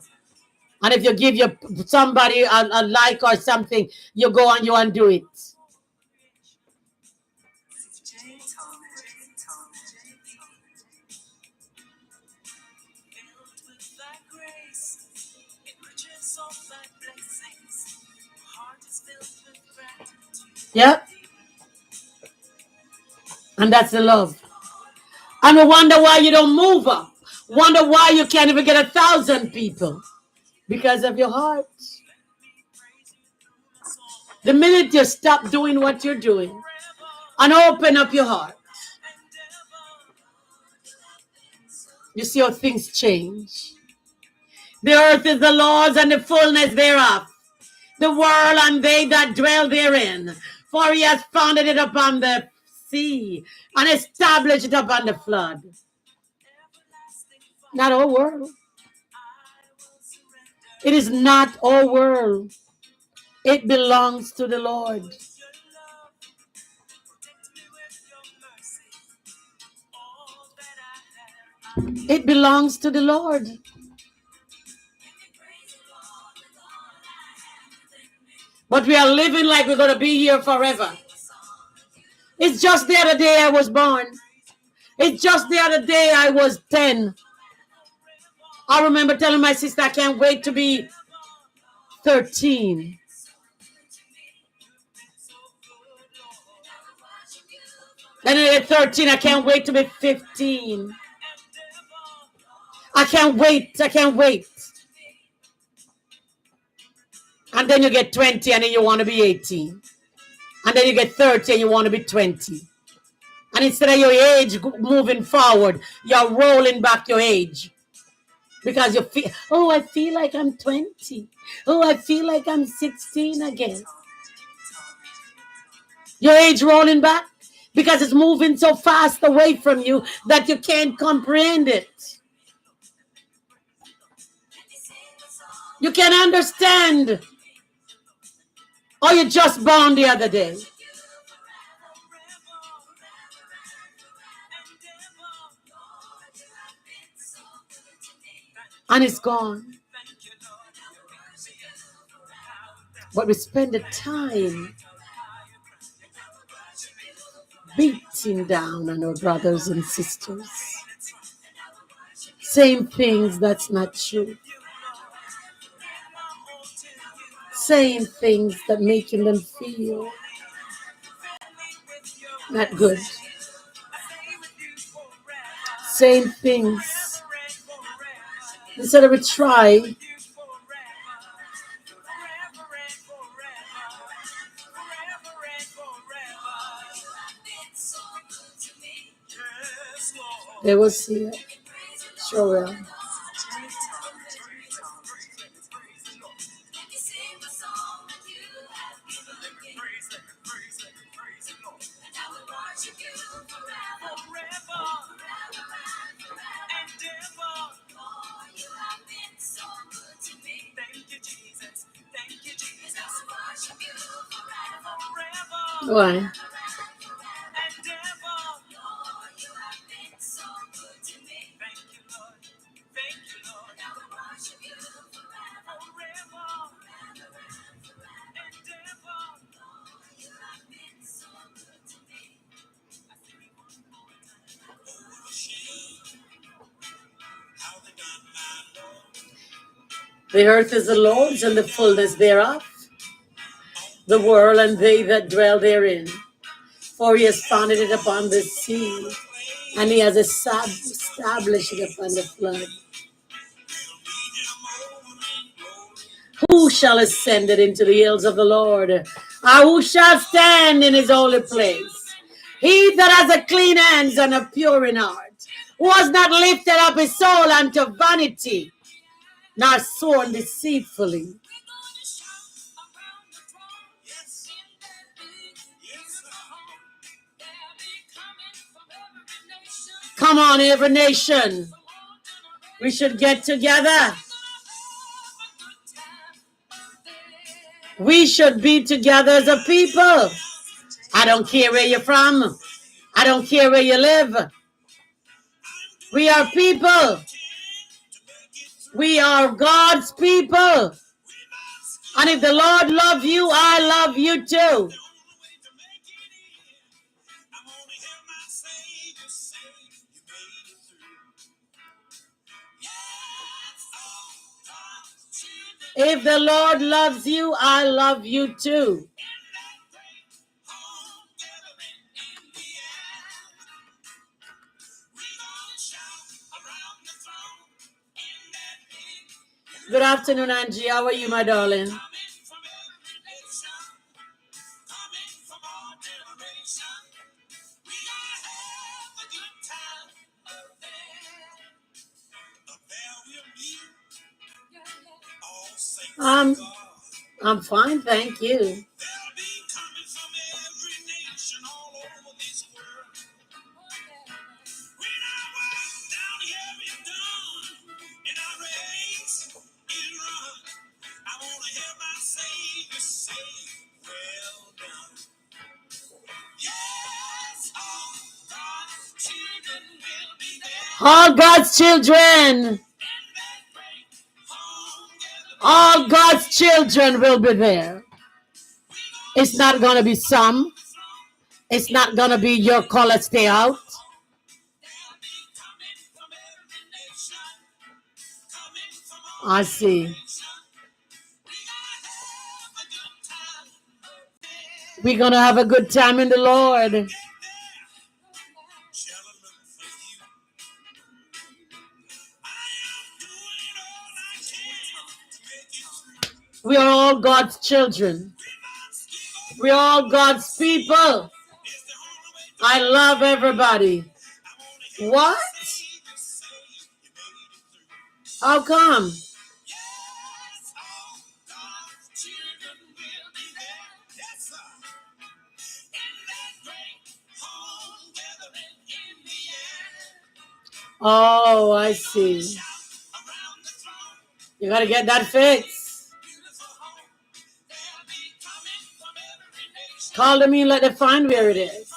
And if you give somebody a like or something, you go and you undo it. Yep. And that's the love. And we wonder why you don't move up. Wonder why you can't even get 1,000 people. Because of your heart. The minute you stop doing what you're doing and open up your heart, you see how things change. The earth is the Lord's and the fullness thereof, the world and they that dwell therein. For he has founded it upon the sea and established it upon the flood. Not our world. It is not our world. It belongs to the Lord. It belongs to the Lord. But we are living like we're going to be here forever. It's just the other day I was born. It's just the other day I was 10. I remember telling my sister I can't wait to be 13. Then at 13, I can't wait to be 15. I can't wait. I can't wait. And then you get 20 and then you want to be 18. And then you get 30 and you want to be 20. And instead of your age moving forward, you're rolling back your age. Because you feel, oh, I feel like I'm 20. Oh, I feel like I'm 16 again. Your age rolling back because it's moving so fast away from you that you can't comprehend it. You can't understand. Or you just born the other day. And it's gone. But we spend the time beating down on our brothers and sisters. Saying things that's not true. Saying things that making them feel not good. Saying things instead of we try they will see it. Sure will. Why? The earth is the Lord's and the fullness thereof, the world and they that dwell therein. For he has founded it upon the sea and he has established it upon the flood. Who shall ascend into the hills of the Lord? Who shall stand in his holy place? He that has a clean hands and a pure in heart, who has not lifted up his soul unto vanity, nor sworn deceitfully. Come on, every nation. We should get together. We should be together as a people. I don't care where you're from. I don't care where you live. We are people. We are God's people. And if the Lord loves you, I love you too. If the Lord loves you, I love you too. Good afternoon, Angie. How are you, my darling? I'm fine, thank you. All God's children. All God's children will be there. It's not going to be some. It's not going to be your color stay out. I see. We're going to have a good time in the Lord. We are all God's children. We are all God's people. I love everybody. What? How come? Oh, I see. You got to get that fixed. Call them in, let them find where it is.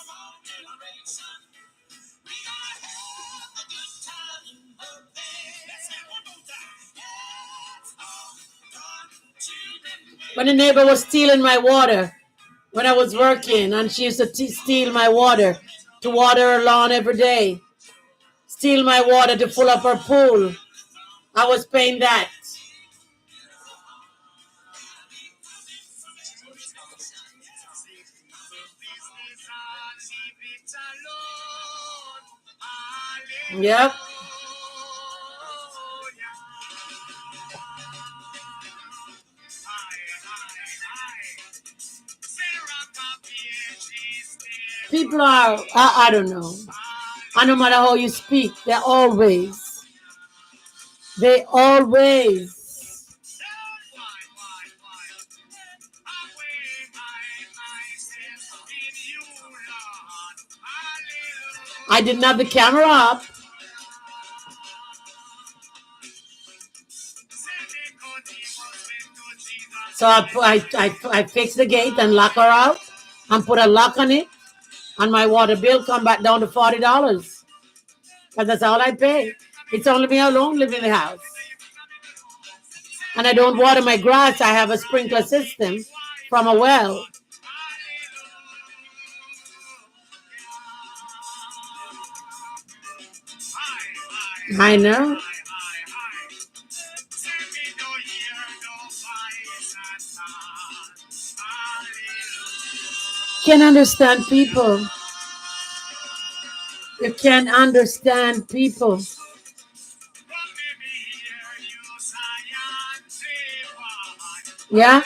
When the neighbor was stealing my water when I was working, and she used to steal my water to water her lawn every day, steal my water to fill up her pool. I was paying that. Yep. People are, I don't know. And no matter how you speak, they always. I didn't have the camera up. So I fixed the gate and lock her out and put a lock on it. And my water bill come back down to $40. Because that's all I pay. It's only me alone living in the house. And I don't water my grass. I have a sprinkler system from a well. I know. Can understand people. You can't understand people. Yeah?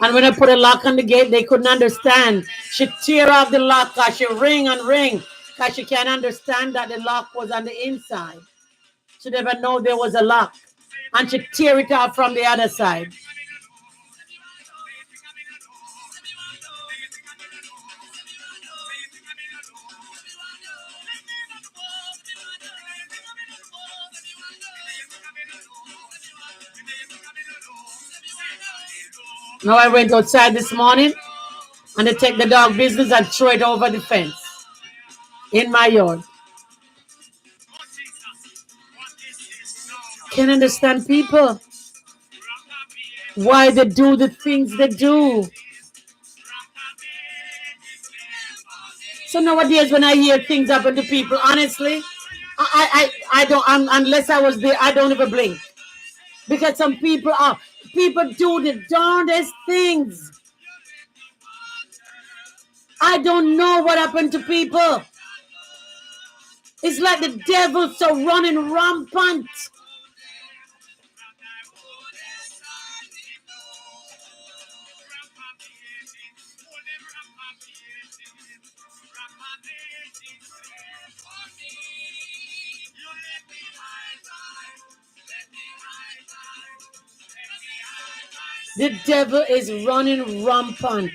And when I put a lock on the gate, they couldn't understand. She tear off the lock because she ring and ring because she can't understand that the lock was on the inside. She never know there was a lock. And she tear it off from the other side. Now I went outside this morning and they take the dog business and throw it over the fence in my yard. Can't understand people. Why they do the things they do. So nowadays when I hear things happen to people, honestly, I don't unless I was there, I don't even blink. Because some people do the darndest things. I don't know what happened to people. It's like the devils are running rampant. The devil is running rampant.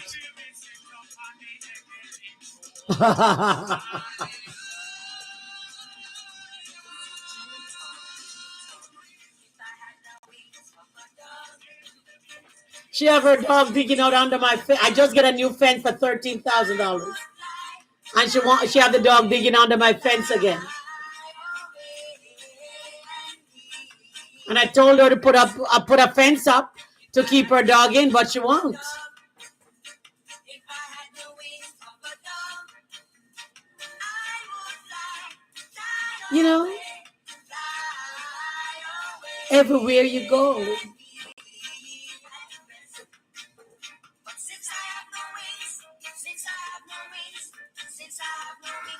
She have her dog digging out under my fence. I just get a new fence for $13,000, and she have the dog digging under my fence again. And I told her to put a fence up to keep her dog in, but she won't. You know, everywhere you go.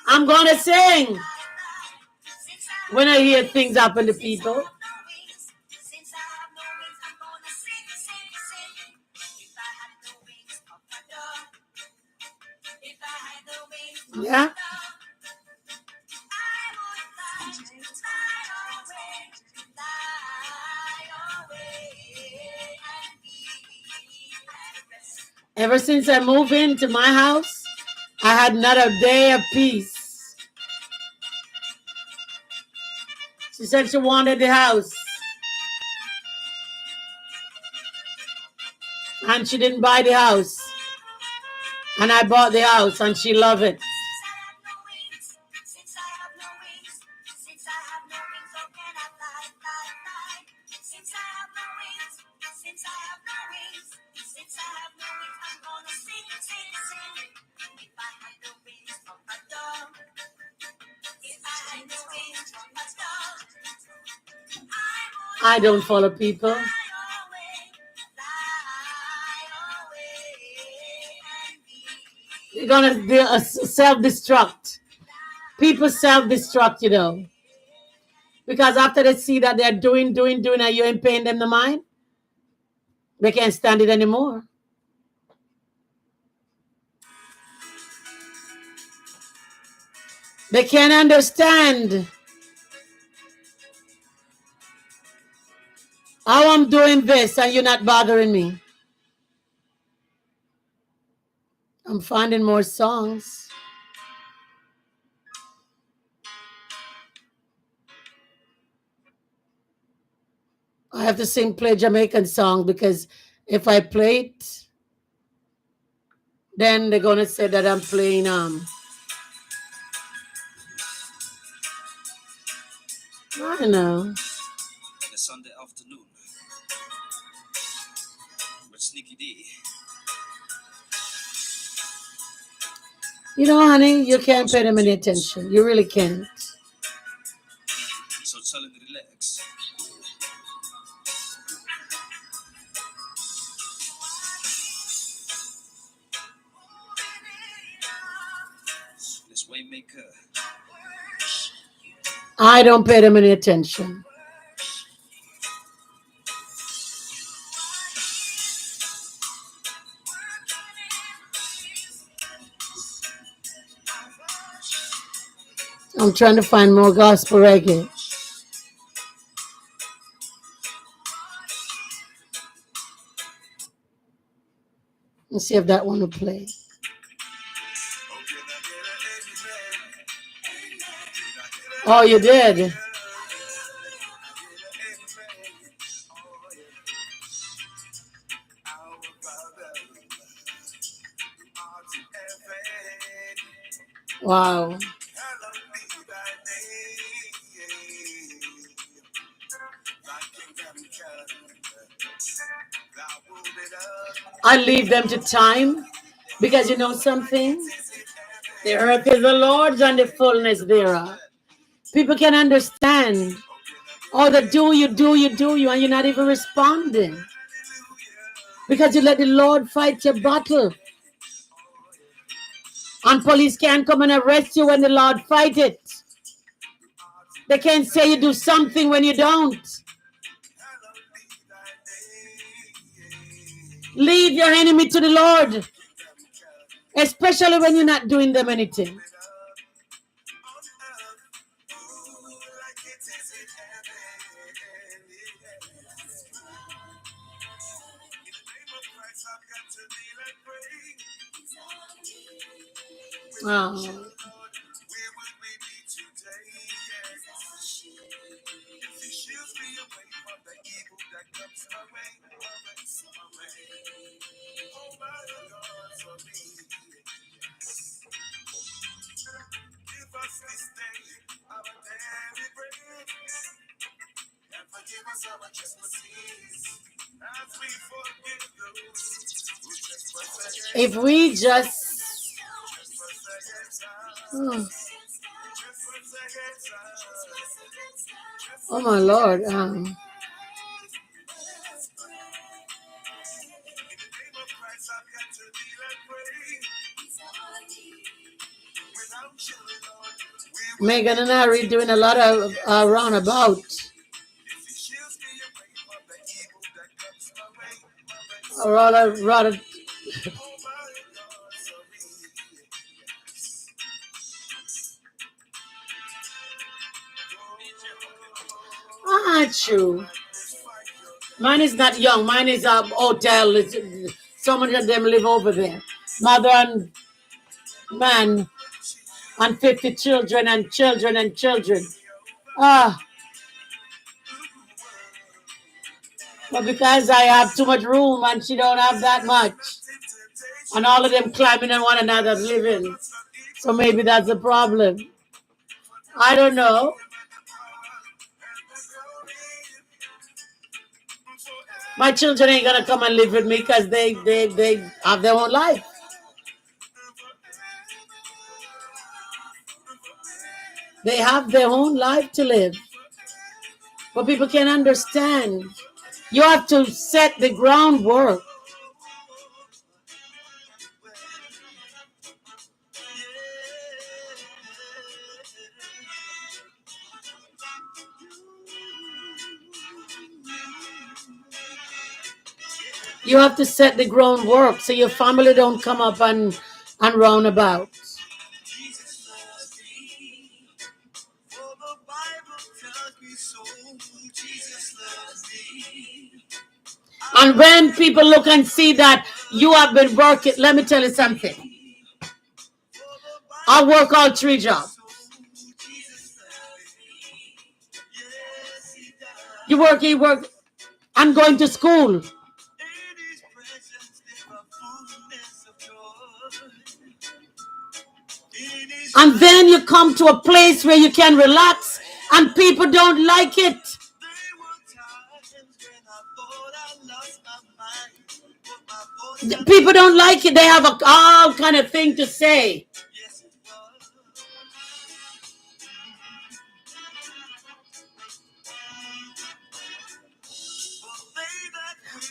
I'm gonna sing when I hear things happen to people. Yeah. Ever since I moved into my house, I had not a day of peace. She said she wanted the house. And she didn't buy the house. And I bought the house and she loved it. I don't follow people. You're gonna self-destruct. People self-destruct, you know. Because after they see that they're doing, and you ain't paying them the mind, they can't stand it anymore. They can't understand how I'm doing this and you're not bothering me. I'm finding more songs. I have to play Jamaican song because if I play it, then they're gonna say that I'm playing I don't know. A Sunday afternoon with Sneaky D. You know, honey, you can't pay them any attention. You really can't. So tell him to relax. maker. I don't pay them any attention. I'm trying to find more gospel reggae. Let's see if that one will play. Oh, you did? Wow. I leave them to time because you know something? The earth is the Lord's and the fullness thereof. People can understand. Oh, the do you, and you're not even responding. Because you let the Lord fight your battle. And police can't come and arrest you when the Lord fight it. They can't say you do something when you don't. Leave your enemy to the Lord. Especially when you're not doing them anything. Oh. If we just oh my Lord. Megan and I are doing a lot of roundabout. Rather. True. Mine is not young. Mine is a hotel. So many of them live over there. Mother and man and 50 children and children and children. But because I have too much room and she don't have that much, and all of them climbing on one another living, so maybe that's the problem. I don't know. My children ain't gonna come and live with me because they have their own life. They have their own life to live. But people can understand. You have to set the groundwork. You have to set the groundwork so your family don't come up and round about. And when people look and see that you have been working, let me tell you something. I work all 3 jobs. You work. I'm going to school. And then you come to a place where you can relax and people don't like it. People don't like it. They have all kind of thing to say.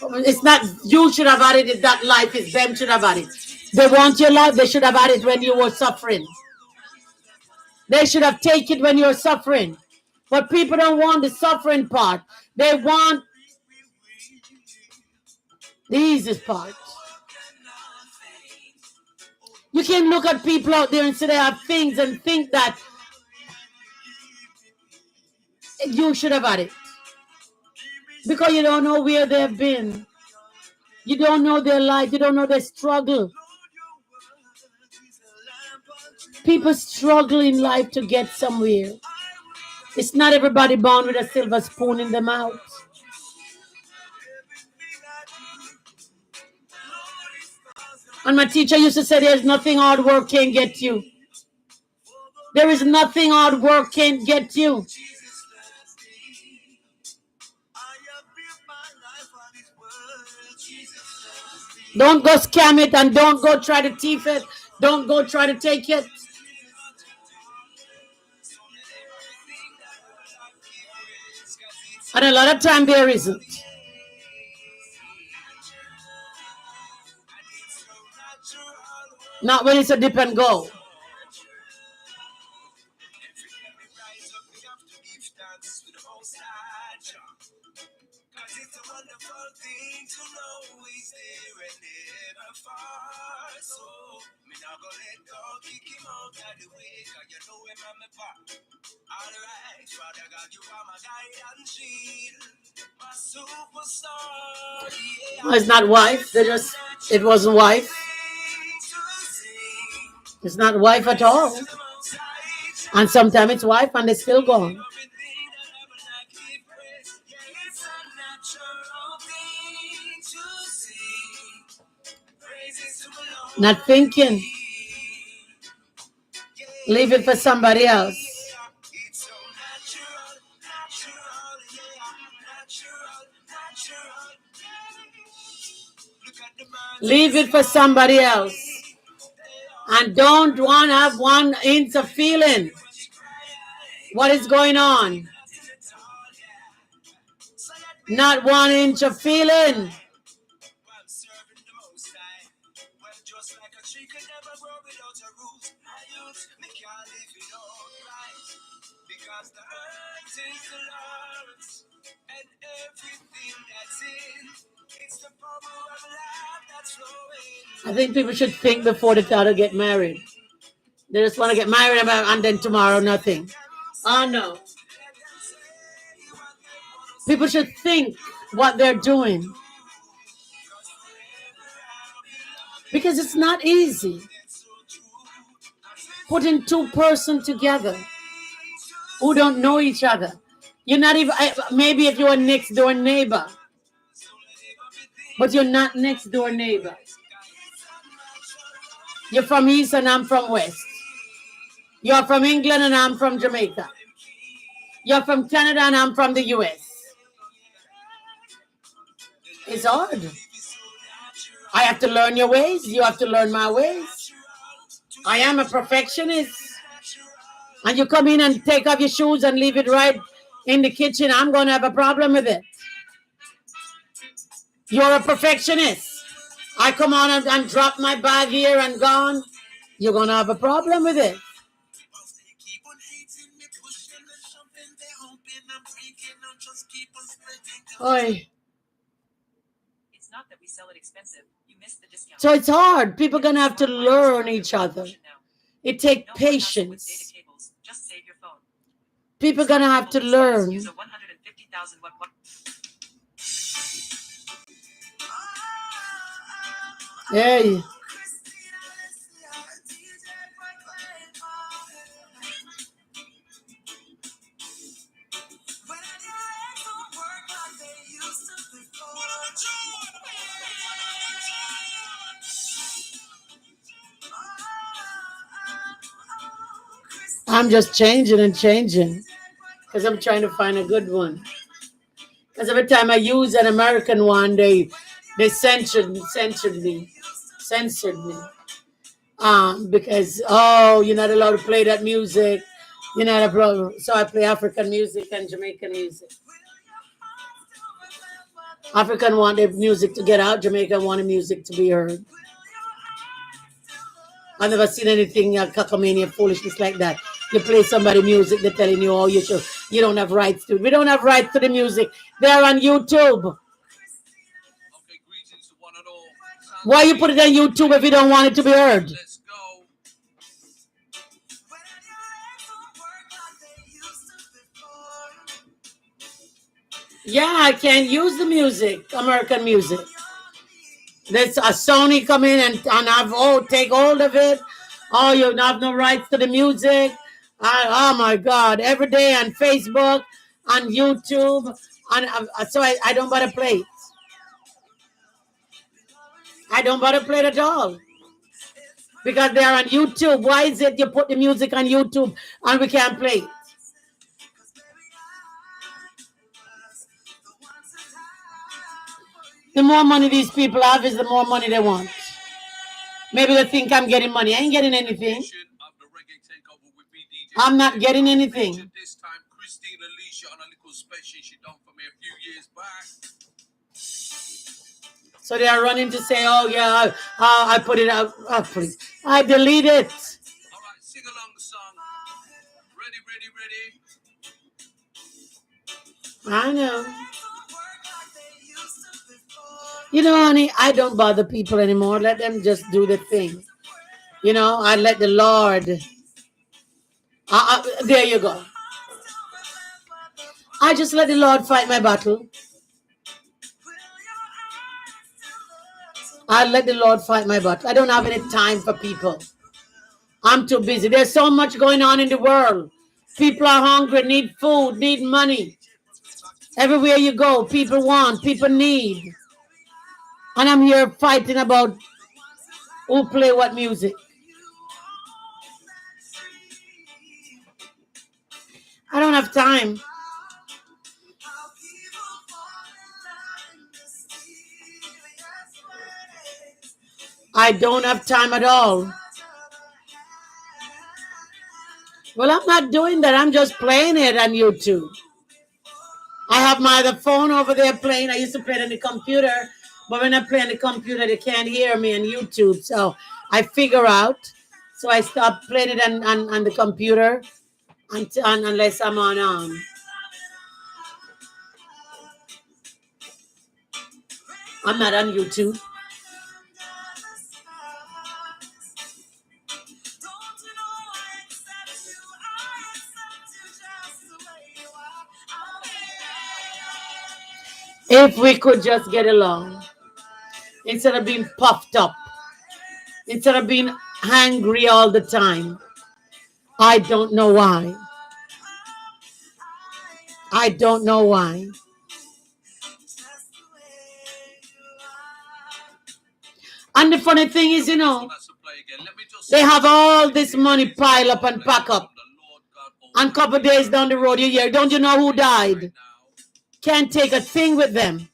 It's not you should have had it. That life is them should have had it. They want your life. They should have had it when you were suffering. They should have taken it when you're suffering. But people don't want the suffering part. They want the easiest part. You can look at people out there and say they have things and think that you should have had it. Because you don't know where they've been. You don't know their life. You don't know their struggle. People struggle in life to get somewhere. It's not everybody born with a silver spoon in their mouth. And my teacher used to say, there's nothing hard work can get you. There is nothing hard work can get you. Don't go scam it and don't go try to thief it. Don't go try to take it. And a lot of time there isn't. Not when it's a dip and go. Oh, it's not wife. It wasn't wife. It's not wife at all. And sometimes it's wife and they're still gone. Not thinking. Leave it for somebody else. Leave it for somebody else. And don't want to have 1 inch of feeling what is going on. Not 1 inch of feeling. I think people should think before they try to get married. They just want to get married and then tomorrow nothing. Oh no. People should think what they're doing. Because it's not easy. Putting 2 persons together who don't know each other. You're not even, maybe if you're a next door neighbor, but you're not next door neighbor. You're from East and I'm from West. You're from England and I'm from Jamaica. You're from Canada and I'm from the US. It's hard. I have to learn your ways. You have to learn my ways. I am a perfectionist. And you come in and take off your shoes and leave it right in the kitchen, I'm going to have a problem with it. You're a perfectionist. I come on and drop my bag here and gone. You're going to have a problem with it. Oi. It's not that we sell it expensive. You missed the discount. So it's hard. People are going to have to learn each other. It takes patience. Just save your phone. People are going to have to learn. Use a 150,000 watt. Hey. I'm just changing and changing because I'm trying to find a good one. Because every time I use an American one, they censored me. Because you're not allowed to play that music. You're not allowed. So I play African music and Jamaican music. African want their music to get out. Jamaican want the music to be heard. I've never seen anything Cockamania foolishness like that. You play somebody music, they're telling you, oh, you don't have rights to it. We don't have rights to the music. They're on YouTube. Okay, greetings to one and all. Why you put it on YouTube if you don't want it to be heard? Let's go. Yeah, I can't use the music, American music. There's a Sony come in and take hold of it. Oh, you have no rights to the music. Oh my God! Every day on Facebook, on YouTube, so I don't bother play it. I don't bother play it at all because they're on YouTube. Why is it you put the music on YouTube and we can't play it? The more money these people have is the more money they want. Maybe they think I'm getting money. I ain't getting anything. I'm not getting anything. This time, Christine Alicia on a little special she done for me a few years back. So they are running to say, oh yeah, I put it out. Oh, please. I delete it. All right, sing along the song. Ready. I know. You know, honey, I don't bother people anymore. Let them just do the thing. You know, I let the Lord. There you go. I just let the Lord fight my battle. I let the Lord fight my battle. I don't have any time for people. I'm too busy. There's so much going on in the world. People are hungry, need food, need money. Everywhere you go, people want, people need. And I'm here fighting about who play what music. I don't have time. I don't have time at all. Well, I'm not doing that. I'm just playing it on YouTube. I have my other phone over there playing. I used to play it on the computer. But when I play on the computer, they can't hear me on YouTube. So I figure out. So I stop playing it on the computer unless I'm on. I'm not on YouTube. If we could just get along. Instead of being puffed up. Instead of being angry all the time. I don't know why. I don't know why. And the funny thing is, you know, they have all this money pile up and pack up. And a couple days down the road, you hear, don't you know who died? Can't take a thing with them.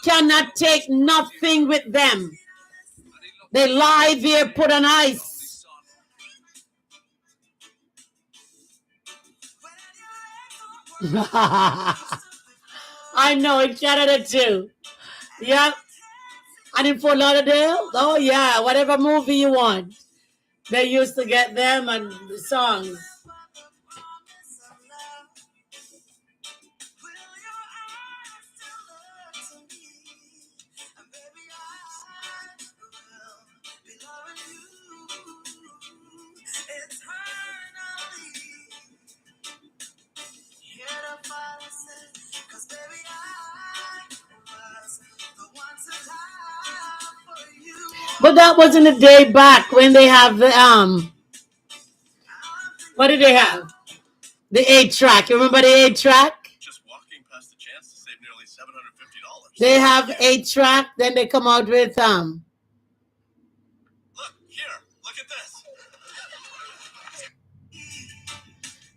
Cannot take nothing with them. They lie there, put on ice. I know, in Canada too. Yep. And in Fort Lauderdale, oh yeah, whatever movie you want. They used to get them and the songs. But that wasn't the day back when they have the what did they have? The 8-track. You remember the 8-track? Just walking past the chance to save nearly $750. They have 8-track, then they come out with Look at this.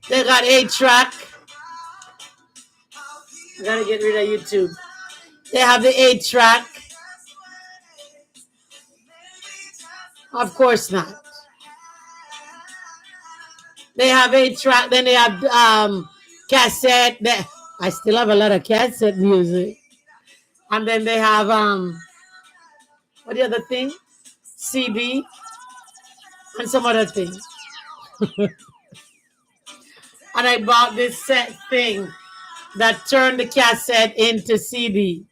They got 8-track. I gotta get rid of YouTube. They have the 8-track. Of course not. They have 8-track, then they have cassette. I still have a lot of cassette music. And then they have what the other thing? CD and some other thing. And I bought this set thing that turned the cassette into CD.